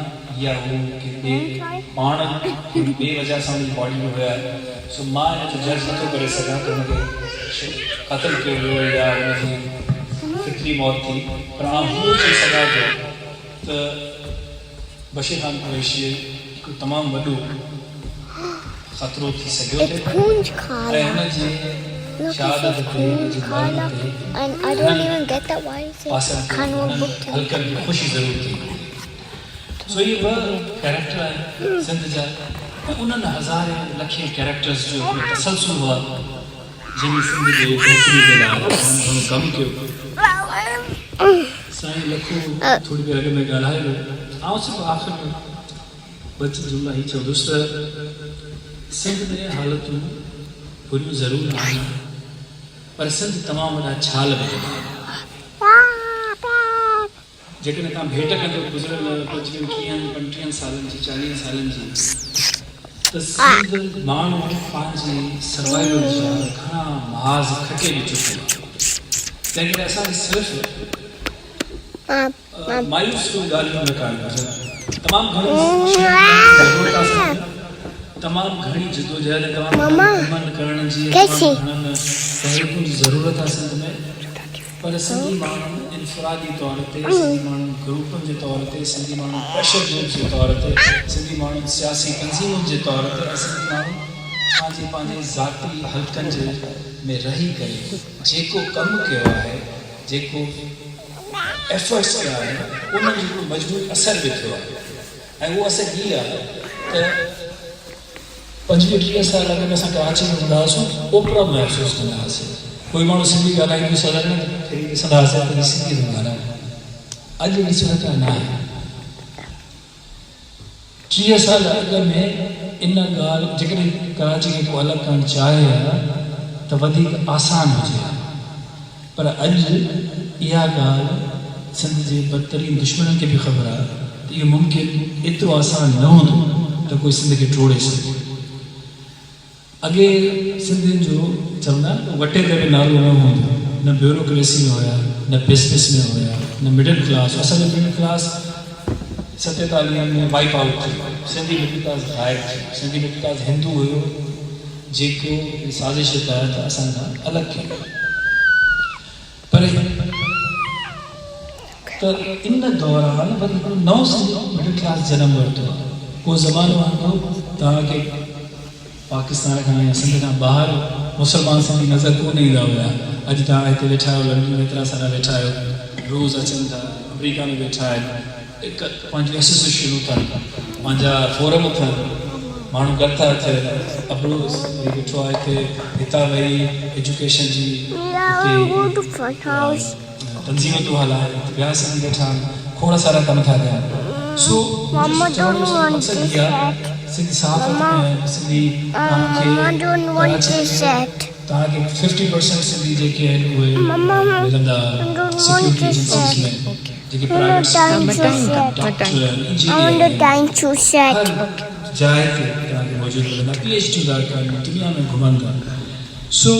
S13: या हू कंहिं ॿिए पाण ॿिए वजह सां हुनजी बॉडी में हुया। सो मां हिन जो जज नथो करे सघां त हुनखे क़तल कयो वियो या हुनजी फितरी मौत थी, पर आउं हू चई सघां थो त बशीर ख़ान कुरैशी हिकु तमामु वॾो ख़तरो थी सघियो थे ऐं हुनजे शहादत ते हल्कनि खे ख़ुशी ज़रूरु थी। सो इहे ॿ कैरेक्टर आहिनि सिंध जा ऐं उन्हनि हज़ारे लखे कैरेक्टर्स जो हिकिड़ो तसलसुल हुआ जंहिंमें सिंध जे बहितरी जे लाइ घणो कमु कयो। साईं लखो थोरी देरि अॻु में ॻाल्हाए वियो, ऐं सिर्फ़ु आख़िर में ॿ जुमिला हीअ चवंदुसि त सिंध में हालतूं बुरियूं ज़रूरु आहिनि पर सिंध तमामु वॾा छाल विझंदा आहिनि। जेकॾहिं तव्हां भेट कंदो गुज़िरियल 25-30 सालनि जी 40 सालनि जी त सिंध माण्हू पंहिंजी सर्वाइवल जा घणा महाज़ खटे बि चुकियो आहे। तंहिं करे असांखे सिर्फ़ु मायूस ॻाल्हियूं न करणु घुरिजनि। तमामु घणी जदोजहद करण जी तहरीकुनि जी ज़रूरत आहे सिंध में, पर सिंधी माण्हू इनफरादी तौर ते, सिंधी माण्हू ग्रुपनि जे तौर ते, सिंधी माण्हू प्रेशर ग्रुप जे तौर ते, सिंधी माण्हू सियासी तंज़ीमुनि जे तौर ते, सिंधी माण्हू पंहिंजे ज़ाती हल्कनि जे में रही करे जेको कमु कयो आहे, जेको एफर्ट्स कया आहिनि, उन्हनि जो मजबूत असर बि थियो आहे। ऐं उहो असर हीअ आहे त 25-30 साल अॻु में असां कराची में हूंदा हुआसीं, ओतिरो महसूसु कंदा हुआसीं। कोई माण्हू सिंधी ॻाल्हाईंदो सदन में फिरी ॾिसंदा हुआसीं त सिंधी थो ॻाल्हाए। अॼु अहिड़ी सूरत न आहे। 30 साल अॻु में इन ॻाल्हि जेकॾहिं कराची खे को अलॻि करणु चाहे हा त वधीक आसान हुजे हा, पर अॼु इहा ॻाल्हि सिंध जे बदतरीन दुश्मननि खे बि ख़बर आहे त इहो मुमकिन एतिरो आसान न हूंदो त कोई सिंध खे टोड़े सघे। अॻे सिंधियुनि जो चवंदा वटे ते बि नालो न हूंदो, न ब्यूरोक्रेसी में हुया, न बिज़नेस में हुया, न मिडिल क्लास। असांजो मिडिल क्लास 47 में वाइप आउट थियो, सिंधी मिडिल क्लास गायब थियो। सिंधी मिडिल क्लास हिंदू हुयो जेको साज़िश जे तहत असांखां अलॻि कयो। पर त इन दौरान वरी हिकिड़ो नओं सिंधी मिडिल क्लास जनम वरितो आहे। को ज़मानो हूंदो तव्हांखे पाकिस्तान खां या सिंध खां ॿाहिरि मुस्लमान सिंधी नज़र कोन ईंदा हुया। अॼु तव्हां हिते वेठा आहियो, लंडन में एतिरा सारा वेठा आहियो, रोज़ अचनि था, अमेरिका में वेठा आहिनि, हिकु पंहिंजूं एसोसिएशनूं अथनि, पंहिंजा फोरम अथनि, माण्हू गॾु था थियनि। अब्रोज़ वेठो आहे हिते, हितां वेही एजुकेशन जी तंज़ीम थो हलाए, ॿिया सिंधी वेठा आहिनि, खोड़ सारा कम था कनि। सो मक़सदु इहा सिंधी साफ़ सिंधी तव्हांखे 50% सिंधी जेके आहिनि उहे मिलंदा सिक्योरिटी एजेंसीज़ में, जेके प्राइवेट जाइ ते तव्हांखे मौजूदु मिलंदा। PhD था कनि, दुनिया में घुमनि था। सो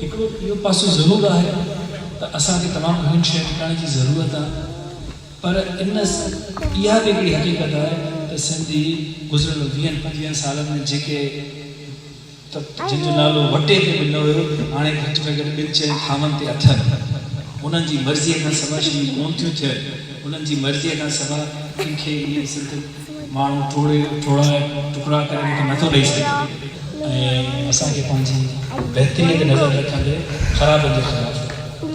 S13: हिकिड़ो इहो पासो ज़रूरु आहे त असांखे तमामु घणियूं शयूं करण जी ज़रूरत आहे, पर इन इहा बि हिकिड़ी हक़ीक़त आहे त सिंधी गुज़िरियल 20-25 सालनि में जेके जिन जो नालो वटे ते बि न हुयो, हाणे घटि में घटि 2-4 थामनि ते अथनि। उन्हनि जी मर्ज़ीअ खां सवाइ शयूं कोन थियूं थियनि, उन्हनि जी मर्ज़ीअ खां सवाइ कंहिंखे इहे सिंध माण्हू टुकड़ा करे मूंखे नथो ॾेई सघे। ऐं असांखे पंहिंजी बहितरीअ ते नज़र रखंदे ख़राबनि जे ख़िलाफ़ु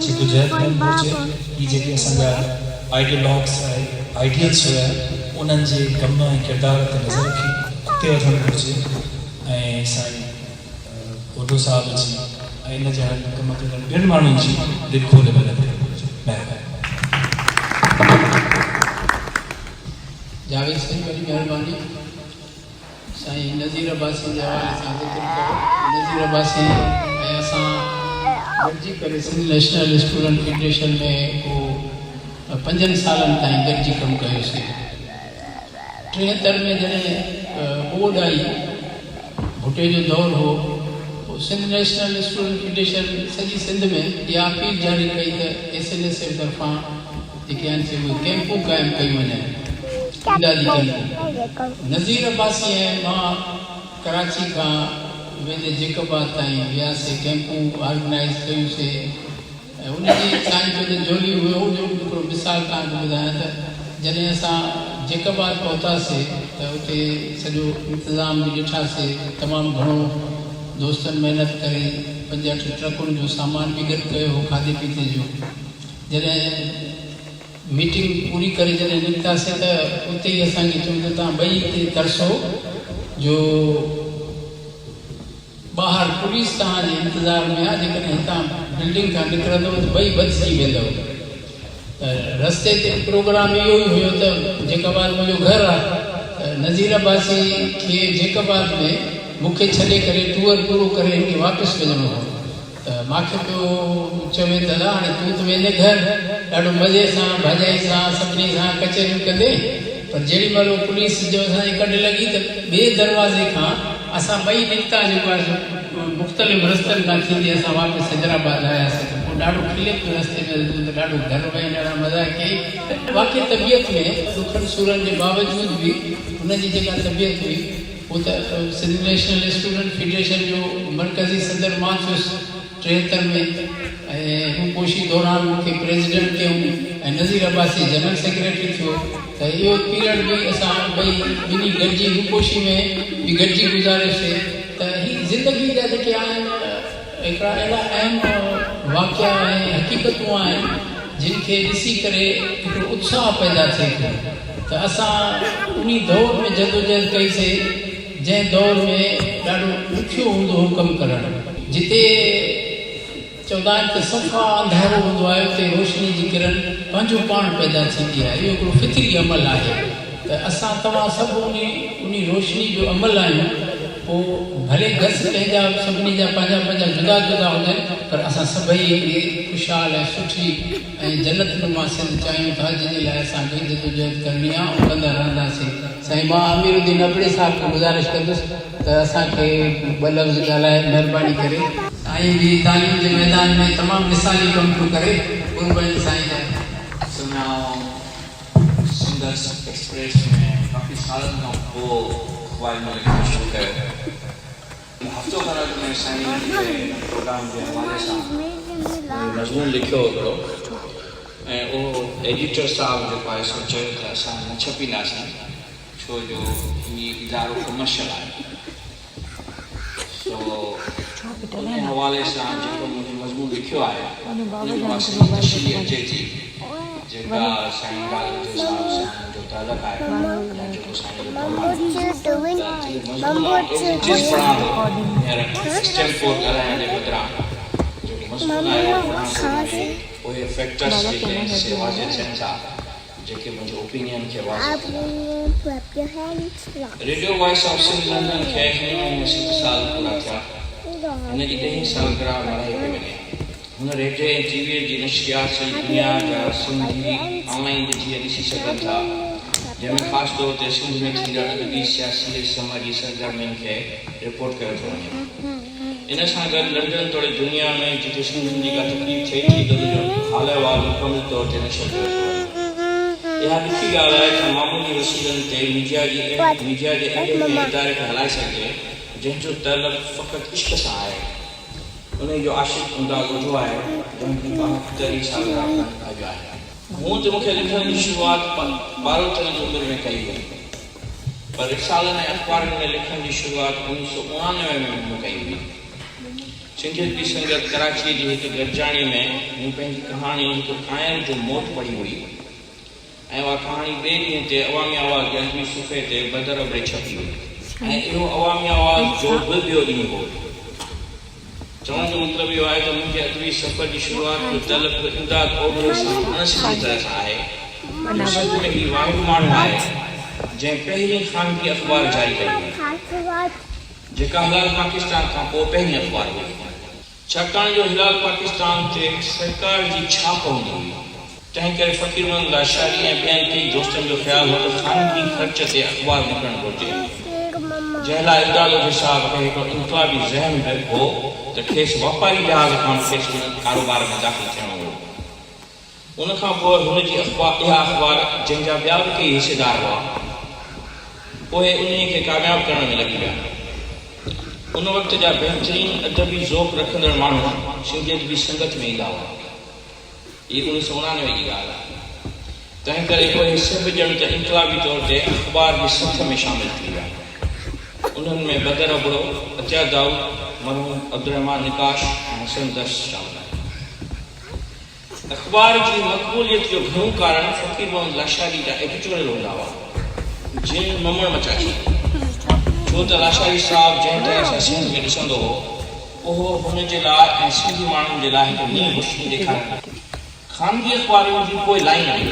S13: जदोजहद करणु घुरिजे। हीअ जेके असांजा आइडियोलॉग्स आइडियल्स हुया, उन्हनि जे कम ऐं किरदार ते नज़र रखी अॻिते वधणु घुरिजे। ऐं साईं ओडो साहिब जी ऐं इन जा कम कंदड़ ॿियनि माण्हुनि जी दिलि खोले मदद करणु घुरिजे। महिरबानी।
S2: जावेद साईं वॾी महिरबानी। साईं नज़ीर अब्बासी जे हवाले सां ज़िक्र कयो। नज़ीर अब्बासी ऐं असां गॾिजी करे सिंध नेशनल स्टूडेंट फेडरेशन में को 5 सालनि ताईं गॾिजी कमु कयोसीं। 73 में जॾहिं ॿोॾ आई, भुटे जो दौरु हो, सिंध नेशनल स्टूडेंट फेडरेशन सॼी सिंध में इहा अपील जारी कई त SNSF तरफ़ां जेके आहिनि से उहे कैंपूं क़ाइमु कयूं वञनि, इमदादी कैंपूं। नज़ीर अब्बासी ऐं मां कराची खां वेंदे जेकबाद ताईं वियासीं, कैंपूं ऑर्गेनाइज़ कयूंसीं। ऐं उनजी साईं जो जोली हुयो, जो हिकिड़ो मिसाल तव्हांखे ॿुधायां त जॾहिं असां जेकबाद पहुतासीं त उते सॼो इंतिज़ाम बि ॾिठासीं। तमामु घणो दोस्तनि महिनत करे 5-8 ट्रकुनि जो सामान बि गॾु कयो हो, खाधे पीते जो। जॾहिं मीटिंग पूरी करे जॾहिं निकितासीं त उते ई असांखे चयूं त तव्हां ॿई हिते तरसो जो ॿाहिरि पुलिस तव्हांजे इंतज़ार में आहे, जेकॾहिं हितां बिल्डिंग खां निकिरंदव त ॿई बचिजी वेंदव। त रस्ते ते प्रोग्राम इहो ई हुयो त जेकबाद मुंहिंजो घरु आहे, त नज़ीर अब्बासी खे जेकबाद में मूंखे छॾे करे टूर पूरो करे हिनखे वापसि वञिणो हो। त मूंखे पियो चवे दादा हाणे तूं त वेंदे घर ॾाढो मज़े सां भाॼाई सां सभिनी सां कचहरियूं कंदे, पर जेॾी महिल पुलिस जो असांजी कढ लॻी त ॿिए दरवाज़े खां असां ॿई निकिता, जेको आहे मुख़्तलिफ़ रस्तनि खां थींदी असां वापसि हैदराबाद आयासीं। त पोइ ॾाढो खिले पियो रस्ते में, त ॾाढो घर वेही ॾाढा मज़ा कई। वाक़ई तबियत में दुखनि सूरनि जे बावजूदि बि हुनजी जेका तबियत हुई, वो तो सिंध नेशनल स्टूडेंट फेडरेशन जो मरकज़ी सदर मां थियुसि 73 में। रूपोशी दौरान मूंखे प्रेसिडेंट कयूं ऐं नज़ीर अब्बासी जनरल सेक्रेटरी थियो। त इहो पीरियड बि असां ॿई ॿिन्ही गॾिजी रूपोशी में बि गॾिजी गुज़ारियोसीं। त हीअ ज़िंदगी जा जेके आहिनि हिकिड़ा अहिड़ा अहम वाक़िया ऐं हक़ीक़तूं आहिनि जिन खे ॾिसी करे हिकिड़ो उत्साह पैदा थिए थो। त असां उन दौर में जदोजहद कईसीं जंहिं दौर में ॾाढो ॾुखियो हूंदो हो कमु करणु। जिते चवंदा आहिनि त सफ़ा अंधारो हूंदो आहे, उते रोशनी जी किरण पंहिंजो पाण पैदा थींदी आहे। इहो हिकिड़ो फितरी अमल आहे। त असां तव्हां सभु उन रोशनी जो अमल आहियूं। पोइ भले घस कंहिंजा सभिनी जा पंहिंजा पंहिंजा जुदा जुदा हुजनि, पर असां सभई हिकिड़ी ख़ुशहाल ऐं सुठी ऐं जन्नत नुमा सिंध चाहियूं था, जंहिंजे लाइ असांखे जदोजहद करणी आहे ऐं कंदा रहंदासीं। साईं मां अमीरुद्दीन अबड़े साहिब खे गुज़ारिश कंदुसि त असांखे 2 लफ़्ज़ ॻाल्हाए महिरबानी करे। साईं बि तालीम जे मैदान में तमामु मिसाली कमु पियो करे। कुर्बानी साईं जा।
S14: सिंधर्स एक्सप्रेस में काफ़ी सालनि खां पोइ अख़बार में लिखणु शुरू कयो। हफ़्तो खण अॻु में साईं जे प्रोग्राम जे हवाले सां मज़मून लिखियो हिकिड़ो, ऐं उहो एडिटर साहिबु जेको आहे सो चयो त असां न छपींदासीं, छो जो हीउ इदारो कमर्शियल आहे। सो उन हवाले सां जेको मुंहिंजो मज़मून लिखियो आहे उनमें मां सॼी तशरीह अचे थी जेका साईं ॻाल्हि जे हिसाब सां मुंहिंजो तालुक़ आहे, जेको साईं जो कमु आहे। स्टैम्पोर्ड ॻाल्हाइण जे बदिरां जेको मज़मून आहे उहे फैक्टर्स जेके आहिनि सेवा जे थियनि था, जेके मुंहिंजे ओपिनियन खे वाज़िह radio voice of Sindh London खे हिन महीने 7 साल पूरा थिया। हिन जी 10वीं सालगिरह मल्हाई पई वञे। हुन रेडियो ऐं टीवीअ जी नशरियात सॼी दुनिया जा सिंधी ऑनलाइन ॾिठी ॾिसी सघनि था, जंहिंमें ख़ासि तौर ते सिंध में थींदड़ अदबी सियासी समाजी सरगर्मियुनि खे रिपोर्ट कयो थो वञे। इन सां गॾु लंडन तोड़े दुनिया में जिते सिंधियुनि जी का तकलीफ़ थिए थी त उनजो हाल अहिवाल मुकमल तौर ते नशर कयो थो वञे। इहा ॾुखी ॻाल्हि आहे त मामूली वसीलनि ते मीडिया जे अहिड़े इदारे खे हलाए सघिजे जंहिंजो तलब फ़क़ति इश्क सां आहे। उन जो आशिक़ अंदाज़ ॿुधो आहे जंहिंजी 72 सालगिरह अॼु आहे। हूअं त मूंखे लिखण जी शुरूआति 12 जी उमिरि में कई हुई, पर रिसालनि ऐं अख़बारनि में लिखण जी शुरूआति 1999 में मूं कई हुई। सिंधियत जी संगत कराची जी हिकु गॾिजाणी में मूं पंहिंजी कहाणी हिकु काइर जो मौत पढ़ी हुई, ऐं उहा कहाणी ॿिए ॾींहं ते अवामी आवाज़ जे अंदमी सुफ़े ते बदर अबड़े छपी हुई, ऐं इहो अवामी आवाज़ जो बि ॿियो ॾींहुं हो। चवण जो मतिलबु इहो आहे त मुंहिंजे अदबी सफ़र जी शुरूआति तलब इमदाद ओढे सां अणसिधी तरह सां आहे। सिंध में ही वाहिद माण्हू आहे जंहिं पहिरीं ख़ानगी अख़बार जारी कई जेका हिलाल पाकिस्तान खां पोइ पहिरीं अख़बार हुई। छाकाणि जो हिलाल पाकिस्तान ते सरकार जी छाप हूंदी हुई, तंहिं करे फ़कीर मोहम्मद लाशारी ऐं ॿियनि कई दोस्तनि जो ख़्यालु हो त ख़ानगी ख़र्च ते अख़बार निकिरणु घुरिजे, जंहिं लाइ इमदाद ओढे साहब खे हिकिड़ो इनक़लाबी ज़हन हो त खेसि वापारी लिहाज़ खां खेसि कारोबार में दाख़िल थियणो हो। उनखां पोइ हुनजी इहा अख़बार जंहिंजा ॿिया बि कई हिसेदार हुआ पोइ उन खे कामयाबु करण में लॻी विया। उन वक़्त जा बहितरीन अदबी ज़ौक़ रखंदड़ माण्हू सिंधियत जी संगत में ईंदा हुआ। इहा 1999 जी ॻाल्हि आहे। तंहिं करे पोइ सभु ॼण त इनक़लाबी तौर ते अख़बार जे सथ में शामिल थी विया। उन्हनि में बदर अबड़ो, अत्यार दाऊद, मरहूम अब्दुर्रहमान निकाश ऐं हसन दर्श शामिल आहिनि। अख़बार जी मक़बूलियत जो घणो कारण फ़कीर मोहम्मद लाशारी जा एडिटोरियल हूंदा हुआ, जिन ममण मचाई। छो त लाशारी साहब जंहिं तरह सां सिंध खे ॾिसंदो हो, उहो हुनजे लाइ ऐं सिंधी माण्हुनि जे लाइ हिकु नई रोशनी ॾेखारींदो। ख़ानगी अख़बारुनि जी कोई लाइन आई।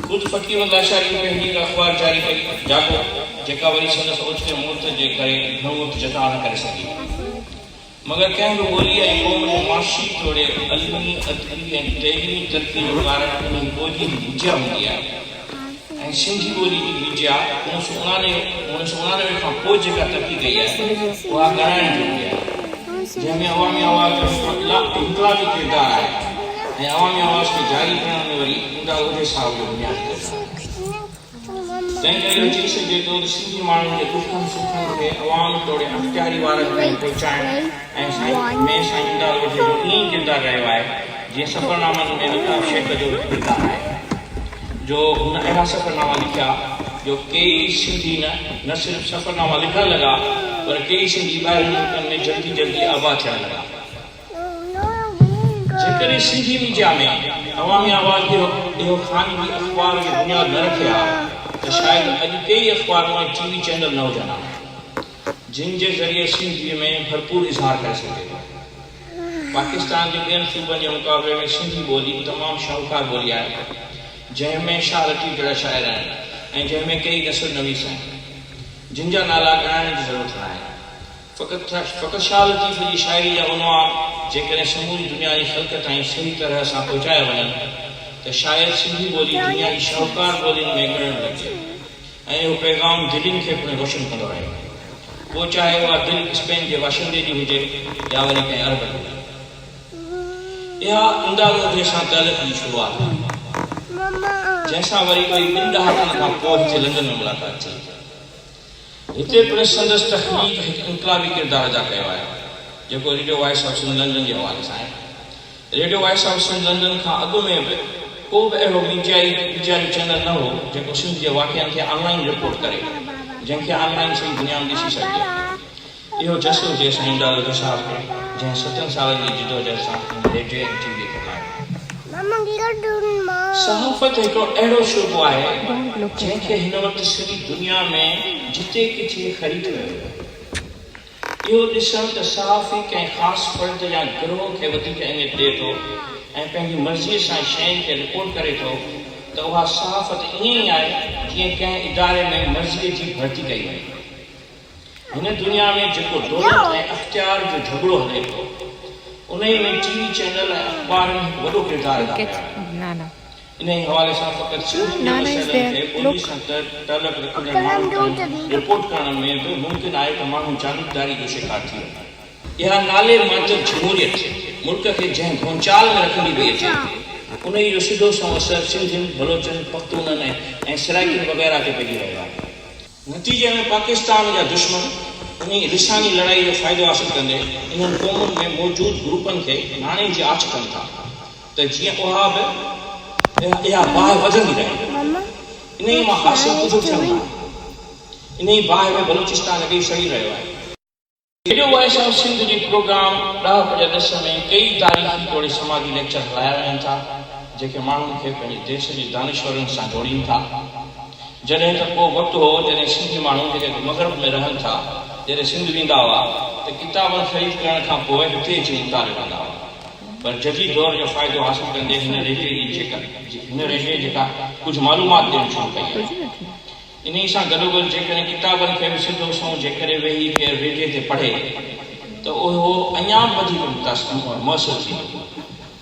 S14: ख़ुदि फ़कीर मोहम्मद लाशारी पंहिंजी हिकु अख़बार जारी कई, जागो, जेका वरी संदसि ओचिते मौत जे करे घणो वक़्तु जता न करे सघी। मगर कंहिं बि ॿोली ऐं क़ौम जो माशी तोड़े अलिमी, अदबी ऐं तइलीमी तरक़ी जो कारण उन ॿोली जी विजया हूंदी आहे। ऐं सिंधी ॿोली जी विजया 1999 खां पोइ जेका तरक़ी कई आहे उहा ॻणाइण जोॻी आहे, जंहिंमें अवामी आवाज़ जो इनक़लाबी किरदारु आहे ऐं अवामी आवाज़ खे जारी करण में वरी इमदाद ओढे साहब जो बुनियादी किरदारु आहे। तंहिं करे चई सघिजे थो त सिंधी माण्हुनि जे दुखनि सुखनि खे अवाम तोड़े अख़्तियारी वारनि ताईं पहुचाइण ऐं साईं इमदाद ओढे जो ईअं किरदारु रहियो आहे जीअं सफ़रनामनि में नकाब शेख जो किरदारु आहे, जो हुन अहिड़ा सफ़रनामा लिखिया जो कई सिंधी न सिर्फ़ु सफ़रनामा लिखणु लॻा पर कई सिंधी ॿाहिरि मुल्कनि में जल्दी जल्दी आबाद थियणु लॻा। जेकॾहिं सिंधी मीडिया में अवामी आवाज़ इहो ख़ानगी अख़बार जी बुनियादु न रखे हा त शायदि अॼु कई अख़बारूं ऐं टीवी चैनल न हुजनि हा जिन जे ज़रिए सिंधीअ में भरपूर इज़हार करे सघे। पाकिस्तान जे ॿियनि सूबनि जे मुक़ाबले में सिंधी ॿोली तमामु शाहूकार ॿोली आहे, जंहिंमें शाह लतीफ़ जहिड़ा शाइर आहिनि ऐं जंहिंमें कई नसर नवीस आहिनि जिन जा नाला ॻाइण जी ज़रूरत न आहे। फ़क़ति शाह लतीफ़ जी शाइरी जा उनवान जेकॾहिं समूरी दुनिया जी ख़ल्क़ ताईं सही तरह सां पहुचाए वञनि त शायदि सिंधी ॿोली दुनिया जी शाहूकार ॿोलियुनि में ॻणणु लॻे ऐं इहो पैगाम दिलनि खे पिणु रोशन कंदो रहे, पोइ चाहे उहा दिलि स्पेन जे वाशिंदे जी हुजे या वरी कंहिं अरब जी। इहा इमदाद ओढे सां तालुक़ जी शुरूआति आहे, जंहिंसां वरी कोई 2 ॾहाकनि खां पोइ हिते लंडन में मुलाक़ात थी। हिते पिणु संदसि तहरीक हिकु इनक़लाबी किरदारु अदा कयो आहे, जेको radio voice of Sindh London जे हवाले सां आहे। Radio voice of Sindh London खां अॻु में बि को बि अहिड़ो मीडियाई चैनल न हो जेको सिंध जे वाक़िअनि खे ऑनलाइन रिपोर्ट करे, जंहिंखे ऑनलाइन सही दुनिया में ॾिसी सघिजे। इहो जसो हुजे साईं इमदाद ओढे साहब खे, जंहिं 7 सालनि जी जिदोजहद सां रेडियो ऐं टीवी खे सहाफ़त हिकिड़ो अहिड़ो शोबो आहे जंहिंखे हिन वक़्तु सॼी दुनिया में जिते किथे ख़रीद कयो। इहो ॾिसण त सहाफ़ी कंहिं ख़ासि फ़र्द या गिरोह खे वधीक अहमियत ॾिए थो ऐं पंहिंजी मर्ज़ीअ सां शयुनि खे रिपोर्ट करे थो त उहा सहाफ़त ईअं ई आहे जीअं कंहिं इदारे में मर्ज़ीअ जी भर्ती कई वई। हिन दुनिया में जेको दौलत ऐं अख़्तियार जो झगड़ो हले थो उन में टीवी चैनल ऐं अख़बारनि वॾो किरदारु अदा कयो आहे। इन हवाले सां फ़क़ति सिंधी मसइलनि खे ॿोली सां तालुक़ रखंदड़ माण्हुनि रिपोर्ट करण में बि मुमकिन आहे त माण्हू जानिबदारी जो शिकार थी वञे। इहा नाले मात्र जमहूरियत मुल्क खे जंहिं घोंचाल में रखंदी पई अचे उन जो सिधो सो असर सिंधियुनि, बलोचनि, पख्तूननि ऐं सराइकियुनि वग़ैरह ते पइजी रहियो आहे। नतीजे में पाकिस्तान जा दुश्मन उन लिसानी लड़ाई जो फ़ाइदो हासिल कंदे इन्हनि क़ौमुनि में मौजूदु ग्रुपनि खे नाणे जी आछ कनि था त जीअं उहा बि इहा बाहि वधंदी रहे। इन ई मां हासिल कुझु थियणो आहे। इन ई बाहि में बलूचिस्तान अॻे सही रहियो आहे। रेडियो वॉइस ऑफ सिंध जी प्रोग्राम 10 में कई तारीख़ी तौर समाजी लेक्चर हलाया वञनि था जेके माण्हुनि खे पंहिंजे देश जे दानिश्वरनि सां जोड़ीनि था। जॾहिं त को वक़्तु हो जॾहिं सिंधी माण्हू जेके मग़रब में रहनि था जॾहिं सिंध वेंदा हुआ त किताब ख़रीद करण खां पोइ हुते अची मुतालो कंदा हुआ, पर जदीद दौर जो फ़ाइदो हासिल कंदे हिन रेडियो जेका कुझु मालूमात ॾियणु शुरू कई आहे। इन सां गॾोगॾु जेकॾहिं किताबनि खे विसंदो सो जेकॾहिं वेही केरु रेडियो ते पढ़े त उहो अञा वधीक मुयसरु थींदो।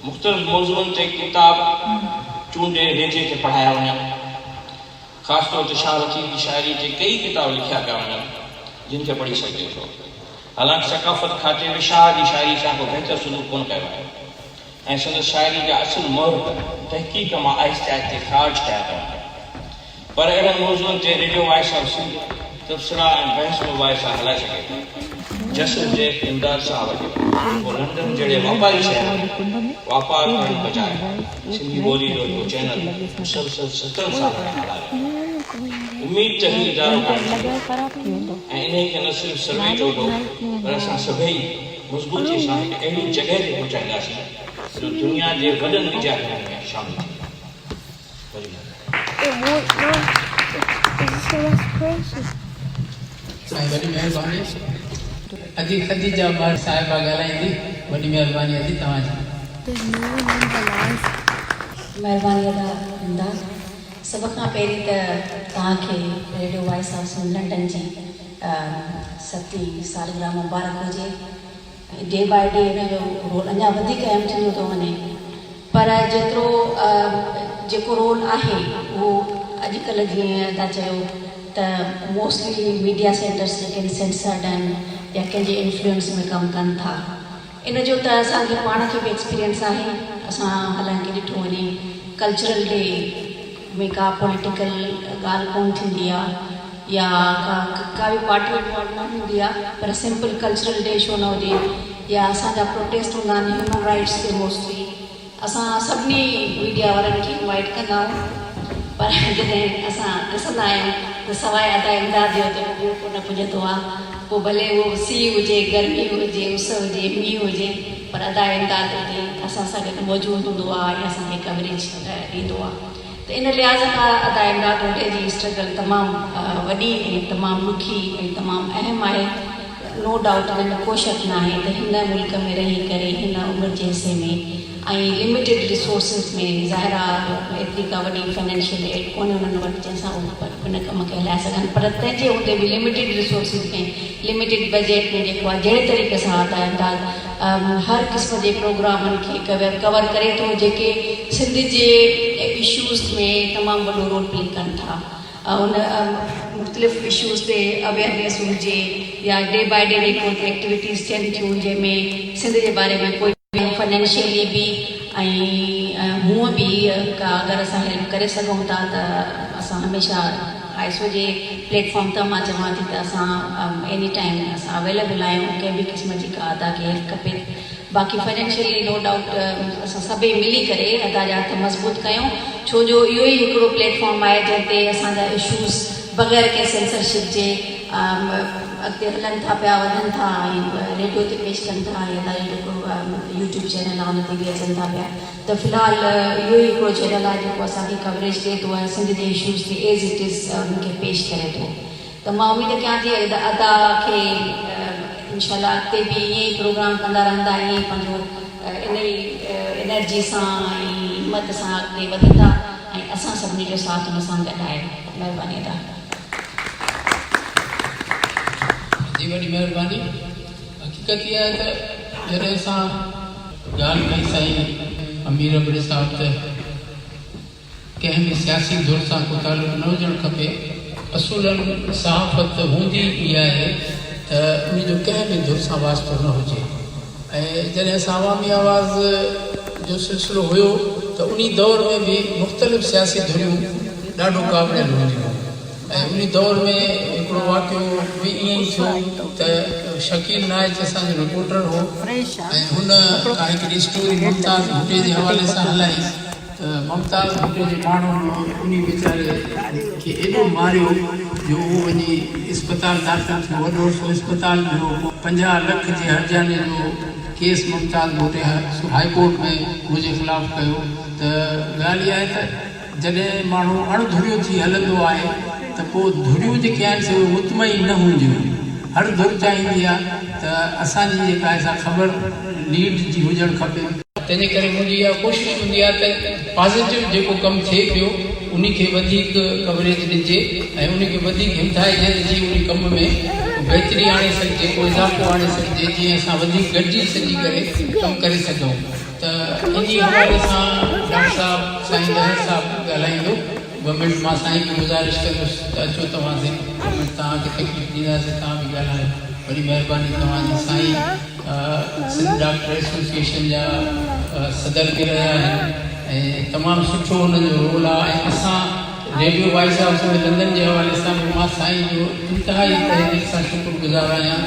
S14: मुख़्तलिफ़ मौज़ूअनि ते किताब चूंडे रेडियो ते पढ़ाया वञनि, ख़ासि तौर ते शाह लतीफ़ जी शाइरी ते कई किताब लिखिया पिया वञनि जिन खे पढ़ी सघिजे थो। हालांकि सक़ाफ़त खाते में शाह जी शाइरी सां को बहितर सलूक कोन कयो आहे ऐं संदसि शाइरी जा असुल मोहर तहक़ीक़ मां आहिस्ते आहिस्ते ख़ारिज कया पिया वञनि। पर अहिड़नि मौज़ूअनि ते रेडियो वॉइस ऑफ सिंध तबसरा ऐं बहस मुबाहिसा हलाए सघे थो। जसर जे इमदाद साहब जो लंडन जहिड़े वापारी शहर में वापार करण बजाए सिंधी ॿोली जो हिकिड़ो चैनल मुसलसल 70 साल हलायो। उम्मीद त हीउ इदारो ऐं इन खे न सिर्फ़ु सर्वे जो हो पर असां सभई मज़बूती सां हिकु अहिड़ी जॻह ते पहुचाईंदासीं जो दुनिया जे वॾनि विद्यार्थियुनि में शामिल थी।
S2: वॾी महिरबानी अदी ख़दीजा बार साहिबा ॻाल्हाईंदी। वॾी महिरबानी अदी तव्हांजी।
S6: महिरबानी अदा इमदाद। सभ खां पहिरीं त तव्हांखे radio voice of Sindh London जी 7वीं सालगिरह मुबारक हुजे। डे बाय डे हिन जो रोल अञा वधीक अहम थींदो थो वञे, पर जेतिरो जेको रोल आहे उहो अॼुकल्ह जीअं था चयो त मोस्टली मीडिया सेंटर्स जेके सेंसर्ड आहिनि या कंहिंजे इन्फ्लुएंस में कमु कनि था, इन जो त असांखे पाण खे बि एक्सपीरियंस आहे। असां हालांकि ॾिठो वञे कल्चरल डे में का पॉलिटिकल ॻाल्हि कोन थींदी आहे या का बि पार्टी न हूंदी आहे, पर सिंपल कल्चरल डे छो न हुजे या असांजा प्रोटेस्ट हूंदा आहिनि ह्यूमन राइट्स ते मोस्टली असां सभिनी मीडिया वारनि खे इनवाइट कंदा आहियूं। पर जॾहिं असां ॾिसंदा आहियूं त सवाइ अदा इमदाद जो त ॿियो कोन पुॼंदो आहे। पोइ भले उहो सीउ हुजे, गर्मी हुजे, उस हुजे, मींहुं हुजे, पर अदा इमदाद ते असां सां गॾु मौजूदु हूंदो आहे या असांखे कवरेज ॾींदो आहे। त इन लिहाज़ खां अदा इमदाद उन्हनि जी स्ट्रगल तमामु वॾी ऐं तमामु ॾुखी ऐं तमामु अहम आहे। नो डाउट हिन में को शक न आहे त हिन मुल्क में रही करे हिन उमिरि जे हिसे में ऐं लिमिटेड रिसोर्सिस में ज़ाहिर आहे एतिरी का वॾी फाइनेंशियल एड कोन्हे उन्हनि वटि जंहिंसां उहे हिन कम खे हलाए सघनि, पर तंहिंजे हूंदे बि लिमिटेड रिसोर्सिस में लिमिटेड बजट में जेको आहे जहिड़े तरीक़े सां अदा इमदाद हर क़िस्म जे प्रोग्रामनि खे कवर करे थो जेके सिंध जे इशूज़ में तमामु वॾो रोल प्ले कनि था। उन मुख़्तलिफ़ इशूज़ ते अवेयरनेस हुजे या डे बाय डे जेको एक्टिविटीज़ थियनि थियूं जंहिंमें सिंध जे बारे में कोई फाइनेंशियली बि ऐं हूअं बि का अगरि असां हेल्प करे सघूं था त असां हमेशह आईसो जे प्लेटफॉर्म तां मां चवां थी त असां एनी टाइम असां अवेलेबल आहियूं कंहिं बि क़िस्म जी का अदा खे हेल्प खपे। बाक़ी फाइनेंशियली नो डाउट असां सभई मिली करे अदा जा हथ मज़बूत कयूं, छो जो इहो ई हिकिड़ो प्लेटफॉर्म आहे जंहिं ते असांजा इशूज़ बग़ैर कंहिं सेंसरशिप जे अॻिते हलनि था पिया, वधनि था ऐं रेडियो ते पेश कनि था या जेको यूट्यूब चैनल आहे उन ते बि अचनि था पिया। त फ़िलहालु इहो ई हिकिड़ो चैनल आहे जेको असांखे कवरेज ॾिए थो ऐं सिंध जे इशूज़ ते एज़ इट इज़ उनखे पेश करे थो। त मां उमेदु कयां थी अदा खे इनशाला अॻिते बि ईअं ई प्रोग्राम कंदा रहंदा, ईअं ई पंहिंजो इन ई एनर्जी सां ऐं हिमत सां अॻिते वधंदा ऐं असां सभिनी जो साथ हुन सां गॾु आहे। महिरबानी अदा।
S2: जी वॾी महिरबानी। हक़ीक़त इहा आहे त जॾहिं असां ॻाल्हि कई साईं अमीर अबड़े साहब त कंहिं बि सियासी धुर सां को तालुक़ु न हुजणु खपे। असूलनि सहाफ़त हूंदी इहा आहे त उनजो कंहिं बि धुर सां वास्तो न हुजे। ऐं जॾहिं असां अवामी आवाज़ जो सिलसिलो हुयो त उन दौर में बि मुख़्तलिफ़ सियासी धुरियूं ॾाढो क़ाबिल हूंदियूं ऐं उन दौर में हिकिड़ो वाक़ियो बि ईअं ई थियो त शकील नाइक असांजो रिपोर्टर हो ऐं हुन का हिकिड़ी स्टोरी मुमताज़ भुटे जे हवाले सां हलाई त मुमताज़ भुटे जे माण्हू उन वीचारे खे एॾो मारियो जो उहो वञी इस्पताल दाख़िल थियो, वॾो सो इस्पताल जो 50 लख जे हर्जाने जो केस मुमताज़ भुटे हाईकोर्ट में मुंहिंजे ख़िलाफ़ु कयो। त ॻाल्हि इहा आहे त जॾहिं माण्हू अणधुरियो थी हलंदो आहे त पोइ धुरियूं जेके आहिनि से उहे मुतमइन न हूंदियूं। हर धुर चाहींदी आहे त त असांजी जेका आहे सा ख़बर लीड जी हुजणु खपे। तंहिंजे करे मुंहिंजी इहा कोशिशि हूंदी आहे त पॉज़िटिव जेको कमु थिए पियो उन खे वधीक कवरेज ॾिजे ऐं उन खे वधीक हिमथाइजे त जीअं उन कम में बहितरी आणे सघिजे, को इज़ाफ़ो आणे सघिजे, जीअं असां वधीक गॾिजी सॼी करे कमु करे सघूं। त इन हवाले सां डॉक्टर साहिबु साईं ज़हर साहिबु ॻाल्हाईंदो। ॿ मिंट मां साईं खे गुज़ारिश कंदुसि त अचो तव्हां तव्हांखे तकलीफ़ ॾींदासीं, तव्हां बि ॻाल्हायो। वॾी महिरबानी तव्हांजी। साईं सिंध डॉक्टर एसोसिएशन जा सदर बि रहिया आहिनि ऐं तमामु सुठो हुनजो रोल आहे। ऐं असां radio voice of Sindh London जे हवाले सां मां साईं जो इंतिहाई तहे दिलि सां शुक्रगुज़ार आहियां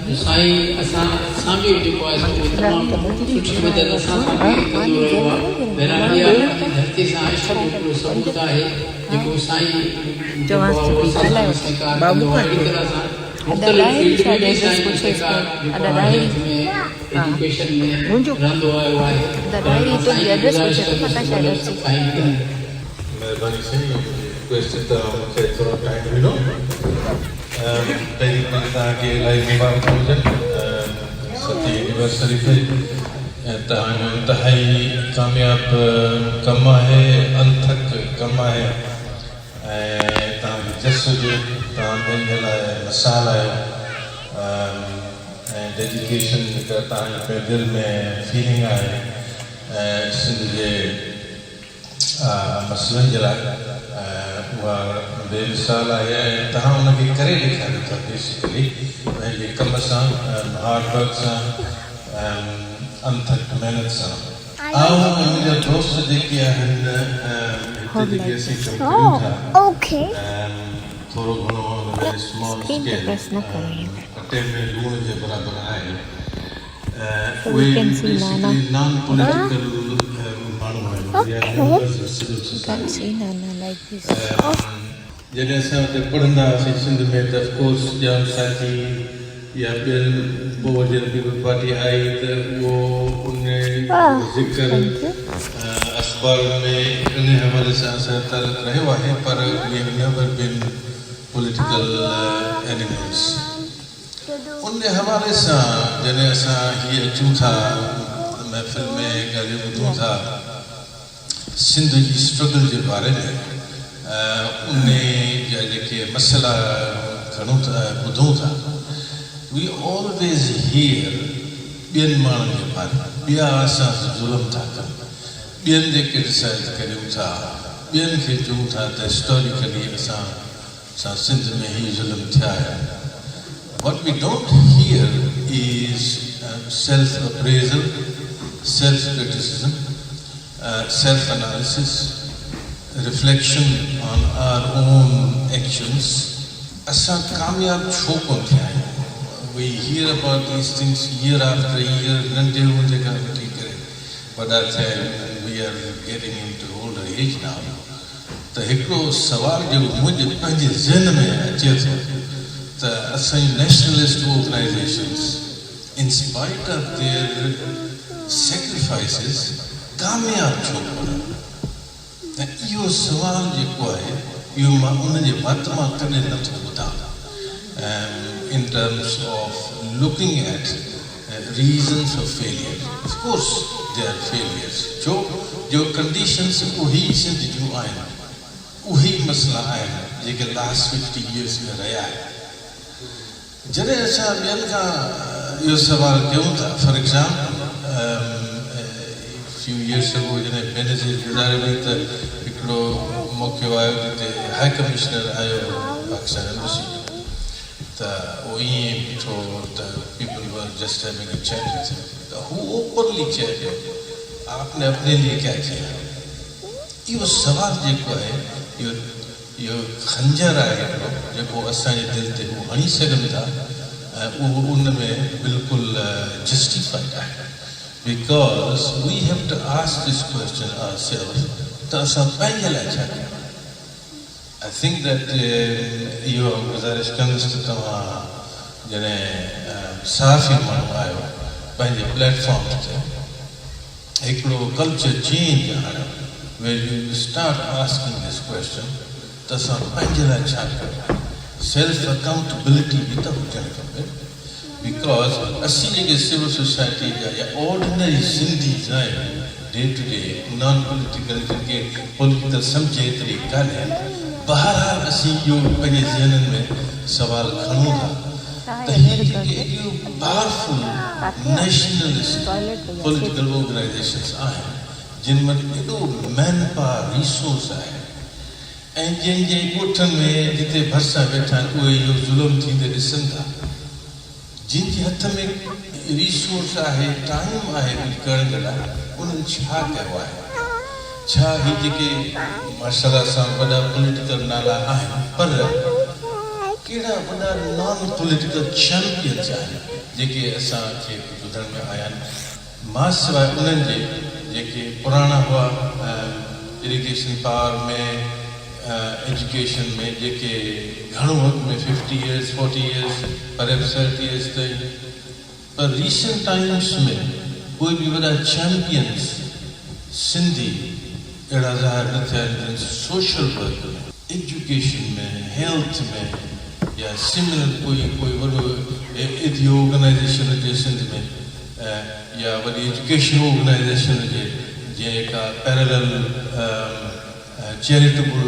S2: जो साईं असां बि जेको आहे सो तमामु सुठी मदद असां सां कंदो रहियो आहे। बहिराणी धरती सां इश्क जो हिकिड़ो सबूत आहे जेको साईं स्वीकार कंदो आहे। अहिड़ी तरह सां मुख़्तलिफ़ फील्ड में बि साईं जो स्वीकार जेको आहे एजुकेशन में रहंदो आयो आहे।
S15: मेहरबानी से रिक्वेस्ट था मूंखे थोरो टाइम ॾिनो। पहिरीं तव्हांखे इलाही मुबारक हुजनि 7वीं एनिवर्सरी ते। ऐं तव्हांजो इंतिहाई कामयाबु कमु आहे, अनथक कमु आहे ऐं तव्हांजी जसद तव्हां पंहिंजे लाइ मिसाल आहियो ऐं डेडिकेशन जेका तव्हांजे दिलि में फीलिंग आहे ऐं सिंध जे मसइलनि जे लाइ उहा बेमिसाल आहे ऐं तव्हां उनखे करे ॾेखारियो था बेसिकली पंहिंजे कम सां, हार्डवर्क सां, अनथक महिनत सां। ऐं मुंहिंजा दोस्त जेके आहिनि हिते जेके असीं कमु कयूं था थोरो घणो स्मॉल स्केल अटे में लूण जे बराबरि आहे। उहे बेसिकली नॉन पॉलिटिकल माण्हू आहिनि। जॾहिं असां हुते पढ़ंदा हुआसीं सिंध में त ऑफकोर्स जाम साथी या ॿियनि बहुजन बि पार्टी आई त उहो उन ज़िक्र अख़बार में इन हवाले सां असां तालुक़ रहियो आहे पर we have never been political animals. उन हवाले सां जॾहिं असां हीअ अचूं था महफ़िल में ॻाल्हियूं ॿुधूं था सिंध जी स्ट्रगल जे बारे में, उन जा जेके मसइला खणूं था ॿुधूं था, वी ऑलवेज़ हियर ॿियनि माण्हुनि जे बारे में, ॿिया असां ज़ुल्म था कनि, ॿियनि जे क्रिटिसाइज़ करियूं था, ॿियनि खे चऊं था त हिस्टोरिकली असां सिंध में ही ज़ुल्म थिया आहिनि। What we don't hear is self-appraisal, self-criticism, self-analysis, reflection on our own actions. Asa kamyab chho kon thya hai. We hear about these things year after year, nande hunde ka thik kare. But at we are getting into older age now. Ta hikro sawal jo mujhe panje zihn mein ache tho ta asai nationalist organizations, in spite of their sacrifices, कामयाब छो कोन। त इहो सवाल जेको आहे इहो मां उनजे बात मां कॾहिं नथो ॿुधां in terms of looking at reasons of failure. Of course they are failures. जो conditions उही सिंध जूं आहिनि, उही मसइला आहिनि जेके last 50 years में रहिया आहिनि। जॾहिं असां ॿियनि खां इहो सवाल कयूं था, for example few years ago जॾहिं बेनज़ीर गुज़ारे वई त हिकिड़ो मौक़ो आयो जिते हाई कमिश्नर आयो पाकिस्तान एम्बेसी त उहो ईअं ॾिठो त people were just having a chat with हिम त हू ओपनली चए पियो आपने अपने लिए क्या किया। इहो सवाल जेको आहे इहो खंजर आहे हिकिड़ो जेको असांजे दिलि ते उहो हणी सघनि था ऐं उहो उन में बिल्कुलु जस्टिफाइड आहे। Because we have to ask this question ourselves. I think that you गुज़ारिश कंदुसि त तव्हां जॾहिं साफ़ी माण्हू आहियो पंहिंजे प्लेटफॉर्म ते हिकिड़ो कल्चर चेंज आणियो where you start asking this question त असां पंहिंजे लाइ छा कयूं। सेल्फ अकाउंटेबिलिटी बि त हुजणु खपे। बिकॉज असीं जेके सिविल सोसाइटी जा या ऑर्डिनरी सिंधीज़ आहिनि day to day non political जेके पॉलिटिकल सम्झे एतिरी कान्हे बहरहाल असीं इहो पंहिंजे ज़हननि में सुवाल खणूं था त हीअ जेके इहो पावरफुल नेशनलिस्ट पॉलिटिकल ऑर्गनाइज़ेशन्स आहिनि जिन वटि एॾो मैन पावर रिसोर्स आहे ऐं जंहिंजे ॻोठनि में जिते भरिसां वेठा आहिनि उहे इहो ज़ुल्म थींदे ॾिसनि था जिनके हथ में रिसोर्स आहे टाइम आहे कुझु करण जे लाइ उन्हनि छा कयो आहे छा ही जेके माशाल्लाह सां वॾा पॉलिटिकल नाला आहिनि पर कहिड़ा वॾा नॉन पॉलिटिकल चैम्पियंस आहिनि जेके असांखे ॿुधण में आया आहिनि मां सवाइ उन्हनि जे जेके पुराणा हुआ इरिगेशन पावर में एजुकेशन में जेके घणो वक़्तु में 50 years 40 years पर 30 years ताईं पर रीसेंट टाइम्स में कोई भी वॾा चैम्पियंस सिंधी अहिड़ा ज़ाहिर न थिया आहिनि सोशल वर्क में एजुकेशन में हेल्थ में या सिमिलर कोई वॾो एॾी ऑर्गनाइज़ेशन हुजे सिंध में या वॾी एजुकेशन ऑर्गनाइज़ेशन हुजे जेका parallel charitable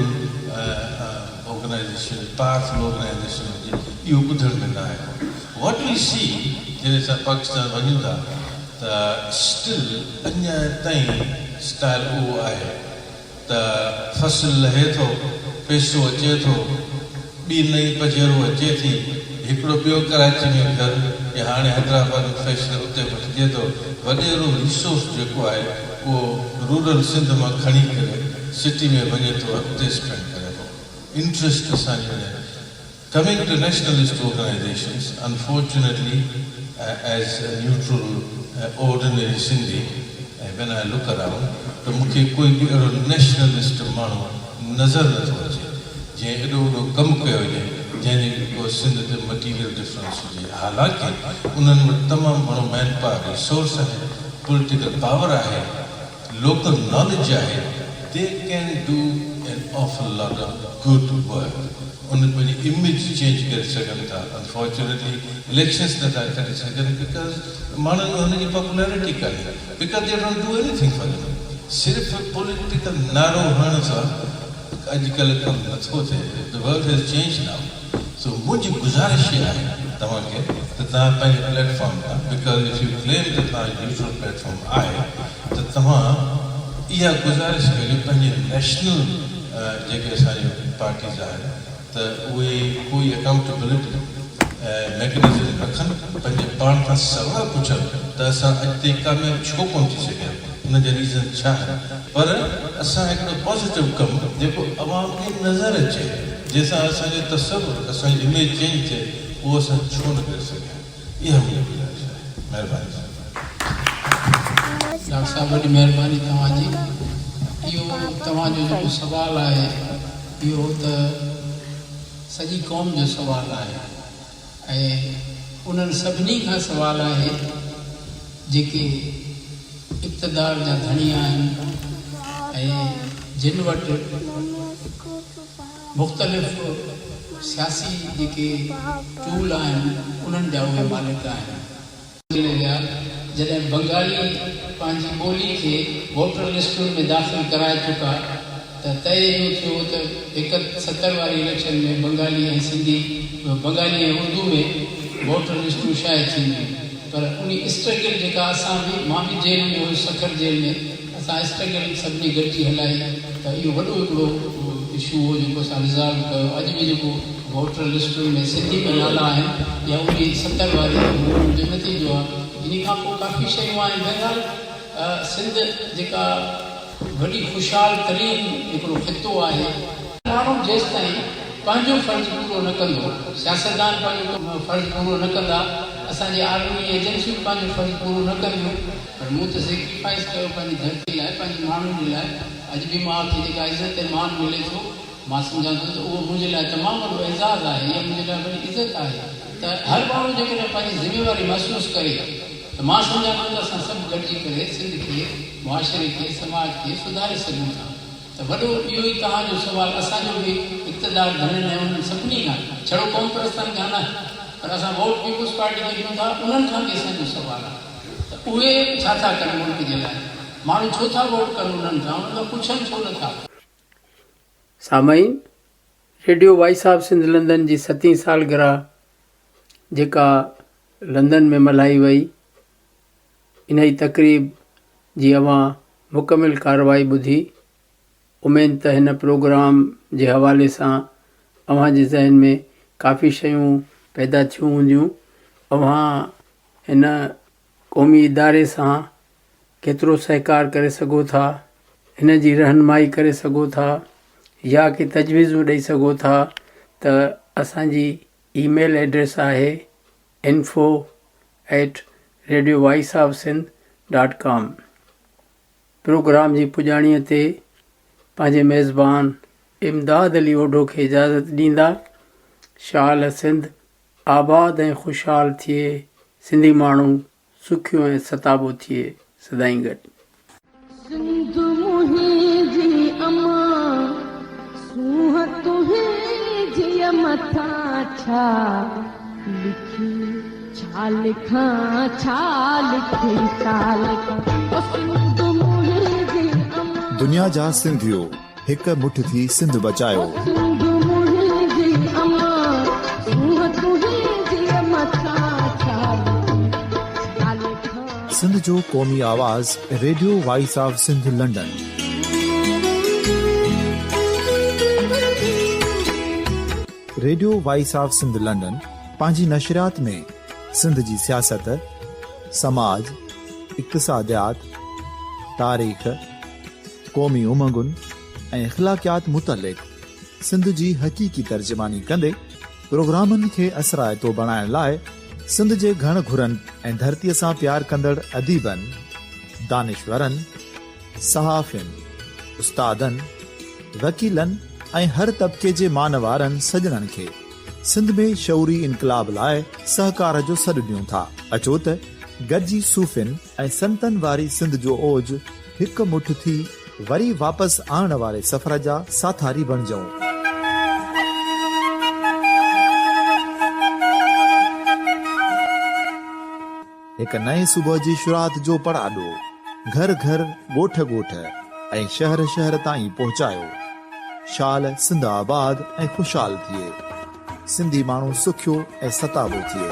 S15: organisation powerful organisation हुजे इहो ॿुधण में न आहे वॉट वी सी जॾहिं असां पाकिस्तान वञूं था त स्टिल अञा ताईं स्टाइल उहो आहे त फसल लहे थो पैसो अचे थो ॿी नई पजेरो अचे थी हिकिड़ो ॿियो कराची में घर या हाणे हैदराबाद में फैशन उते वठिजे थो वॾेरो रिसोर्स जेको आहे उहो रूरल सिंध मां खणी करे सिटी में वञे थो अॻिते स्पेंड करे थो इंट्रस्ट असांजो coming to nationalist organisations unfortunately as neutral ordinary Sindhi when I look around त मूंखे कोई बि अहिड़ो नेशनलिस्ट माण्हू नज़र नथो अचे जंहिं एॾो वॾो कमु कयो हुजे जंहिंजे को सिंध ते मटीरियल डिफरेंस हुजे हालांकि उन्हनि वटि तमामु घणो मैन पावर रिसोर्स आहे पॉलिटिकल पावर आहे लोकल नॉलेज आहे they can do an awful lot of good work उन पंहिंजी इमेज चेंज करे सघनि था अनफॉर्चुनेटली इलेक्शन्स नथा करे सघनि बिकॉज़ माण्हुनि में हुनजी पॉपुलैरिटी कान्हे because they don't do anything for them सिर्फ़ु पॉलिटिकल नारो हणण सां अॼुकल्ह कमु नथो थिए the world has change now so मुंहिंजी गुज़ारिश इहा आहे तव्हांखे त तव्हां पंहिंजे प्लेटफॉर्म तां बिकॉज़ इफ यू क्लेम त तव्हांजो न्यूट्रल प्लेटफॉर्म आहे त तव्हां इहा गुज़ारिश कयो पंहिंजे नेशनल जेके असांजूं पार्टीज़ आहिनि त उहे कोई अकाउंटेबिलिटी मैकेनिज़म रखनि पंहिंजे पाण खां सवाल पुछनि त असां अॻिते कामयाबु छो कोन थी सघिया उनजा रीज़न छा आहिनि पर असां हिकिड़ो पॉज़िटिव कमु जेको अवाम खे नज़र अचे जंहिंसां असांजो तसवुरु असांजी इमेज चेंज थिए उहो असां छो न करे सघिया इहा मुंहिंजी गुज़ारिश आहे महिरबानी
S2: डॉक्टर साहब वॾी महिरबानी तव्हांजी इहो तव्हांजो जेको सुवालु आहे इहो त सॼी क़ौम जो सुवालु आहे ऐं उन्हनि सभिनी खां सुवालु आहे जेके इक़्तिदार जा धणी आहिनि ऐं जिन वटि मुख़्तलिफ़ सियासी जेके टूल आहिनि उन्हनि जा उहे मालिक आहिनि जॾहिं बंगाली पंहिंजी ॿोली खे वोटर लिस्टुनि में दाख़िल कराए चुका त तय इहो थियो त 71 वारी इलेक्शन में बंगाली ऐं सिंधी बंगाली ऐं उर्दू में वोटर लिस्टूं शायदि थींदियूं पर उन स्ट्रगल जेका असां बि मां बि जेल में हुयुसि सखर जेल में असां स्ट्रगल सभिनी गॾिजी हलाई त इहो वॾो हिकिड़ो इशू हो जेको असां रिज़ॉल्व कयो अॼु बि जेको वोटर लिस्टुनि में सिंधी में नाला आहिनि या उन 70 वारी जो नतीजो आहे इन खां पोइ काफ़ी शयूं आहिनि बहरहाल सिंध जेका वॾी ख़ुशहाल तरीन हिकिड़ो ख़ितो आहे माण्हू जेसि ताईं पंहिंजो फ़र्ज़ु पूरो न कंदो सियासतदान पंहिंजो फ़र्ज़ु पूरो न कंदा असांजी आर्मी एजेंसियूं पंहिंजो फ़र्ज़ु पूरो न कंदियूं पर मूं त सेक्रीफाइस कयो पंहिंजी धरती लाइ पंहिंजे माण्हुनि जे लाइ अॼु बि मूंखे जेका इज़त ऐं मान मिले थो मां सम्झां थो त उहो मुंहिंजे लाइ तमामु वॾो एज़ाज़ु आहे इहा मुंहिंजे लाइ वॾी इज़त आहे त हर माण्हू जेकॾहिं पंहिंजी ज़िमेवारी महसूसु करे त मां सम्झां थो त असां सभु गॾिजी करे सिंध खे मुआशरे खे समाज खे सुधारे सघूं था त वॾो इहो ई तव्हांजो सुवालु असांजो बि इक़्तिदार धणनि ऐं उन्हनि सभिनी खां छड़ो क़ौम परस्तनि खां न पर असां वोट पीपुल्स पार्टी खे ॾियूं था, उन्हनि खां बि असांजो सुवाल आहे त उहे छा था कनि मुल्क जे लाइ, माण्हू छो था वोट कनि उन्हनि खां, उन्हनि खां पुछनि छो नथा। सामाईन, radio voice of Sindh London जी 7वीं सालगिरह जेका लंदन में मल्हाई वई, इन जी तक़रीब जी अवां मुकमिल कार्रवाई ॿुधी। उमेद त हिन प्रोग्राम जे हवाले सां अव्हां जे ज़हन में काफ़ी शयूं पैदा थियूं हूंदियूं। अव्हां हिन क़ौमी इदारे सां केतिरो सहकार करे सघो था, हिन जी रहनुमाई करे सघो था, या कि तजवीज़ूं ॾेई सघो था, त असांजी ईमेल एड्रेस आहे info@radiovoiceofsindh.com। प्रोग्राम जी पुॼाणीअ ते पंहिंजे मेज़बान इमदाद अली ओढो खे इजाज़त ॾींदा। शाल सिंध आबाद ऐं ख़ुशहाल थिए, सिंधी माण्हू सुखियो ऐं सताबो थिए। सदाईं गॾु।
S16: सिंध मुंहिंजी अमां सूंह तुंहिंजी मथां छा लिखी, छा लिखां छा लिखी, छा लिखां। सिंध मुंहिंजी अमां,
S1: दुनिया जा सिंधियो हिक मुठ थी सिंध बचायो।
S16: सिंध मुंहिंजी अमां सूंह तुंहिंजी मथां छा लिखी, छा लिखां।
S1: सिंध जो क़ौमी आवाज़ radio voice of Sindh London. Radio voice of Sindh London पंहिंजी नशरियात में सिंध जी सियासत, समाज, इक़्तिसादियात, तारीख़, क़ौमी उमंगुनि ऐं अख़लाक़ियात मुतलिक़ सिंध जी हक़ीक़ी तर्जुमानी कंदे प्रोग्रामनि खे असराइतो बणाइण लाइ सिंध जे घण घुरनि ऐं धरतीअ सां प्यार कंदड़ अदीबनि, दानिश्वरनि, सहाफ़ियुनि, उस्तादनि, वकीलनि ऐं हर तबिके जे मानवारनि सजणनि खे सिंध में शऊरी इनकलाब लाइ सहकार जो सॾु ॾियूं था। अचो त गॾिजी सूफ़ियुनि ऐं संतनि वारी सिंध जो ओज हिक मुठ थी वरी वापसि आणण वारे सफ़र जा साथारी बणिजऊं। हिक नए सुबुह जी शुरूआत जो पड़ाॾो घर घर, ॻोठ ॻोठ ऐं शहर शहर ताईं पहुचायो। शाल सिंध आबाद ऐं ख़ुशहाल थिए, सिंधी माण्हू सुखियो ऐं सताबो थिए।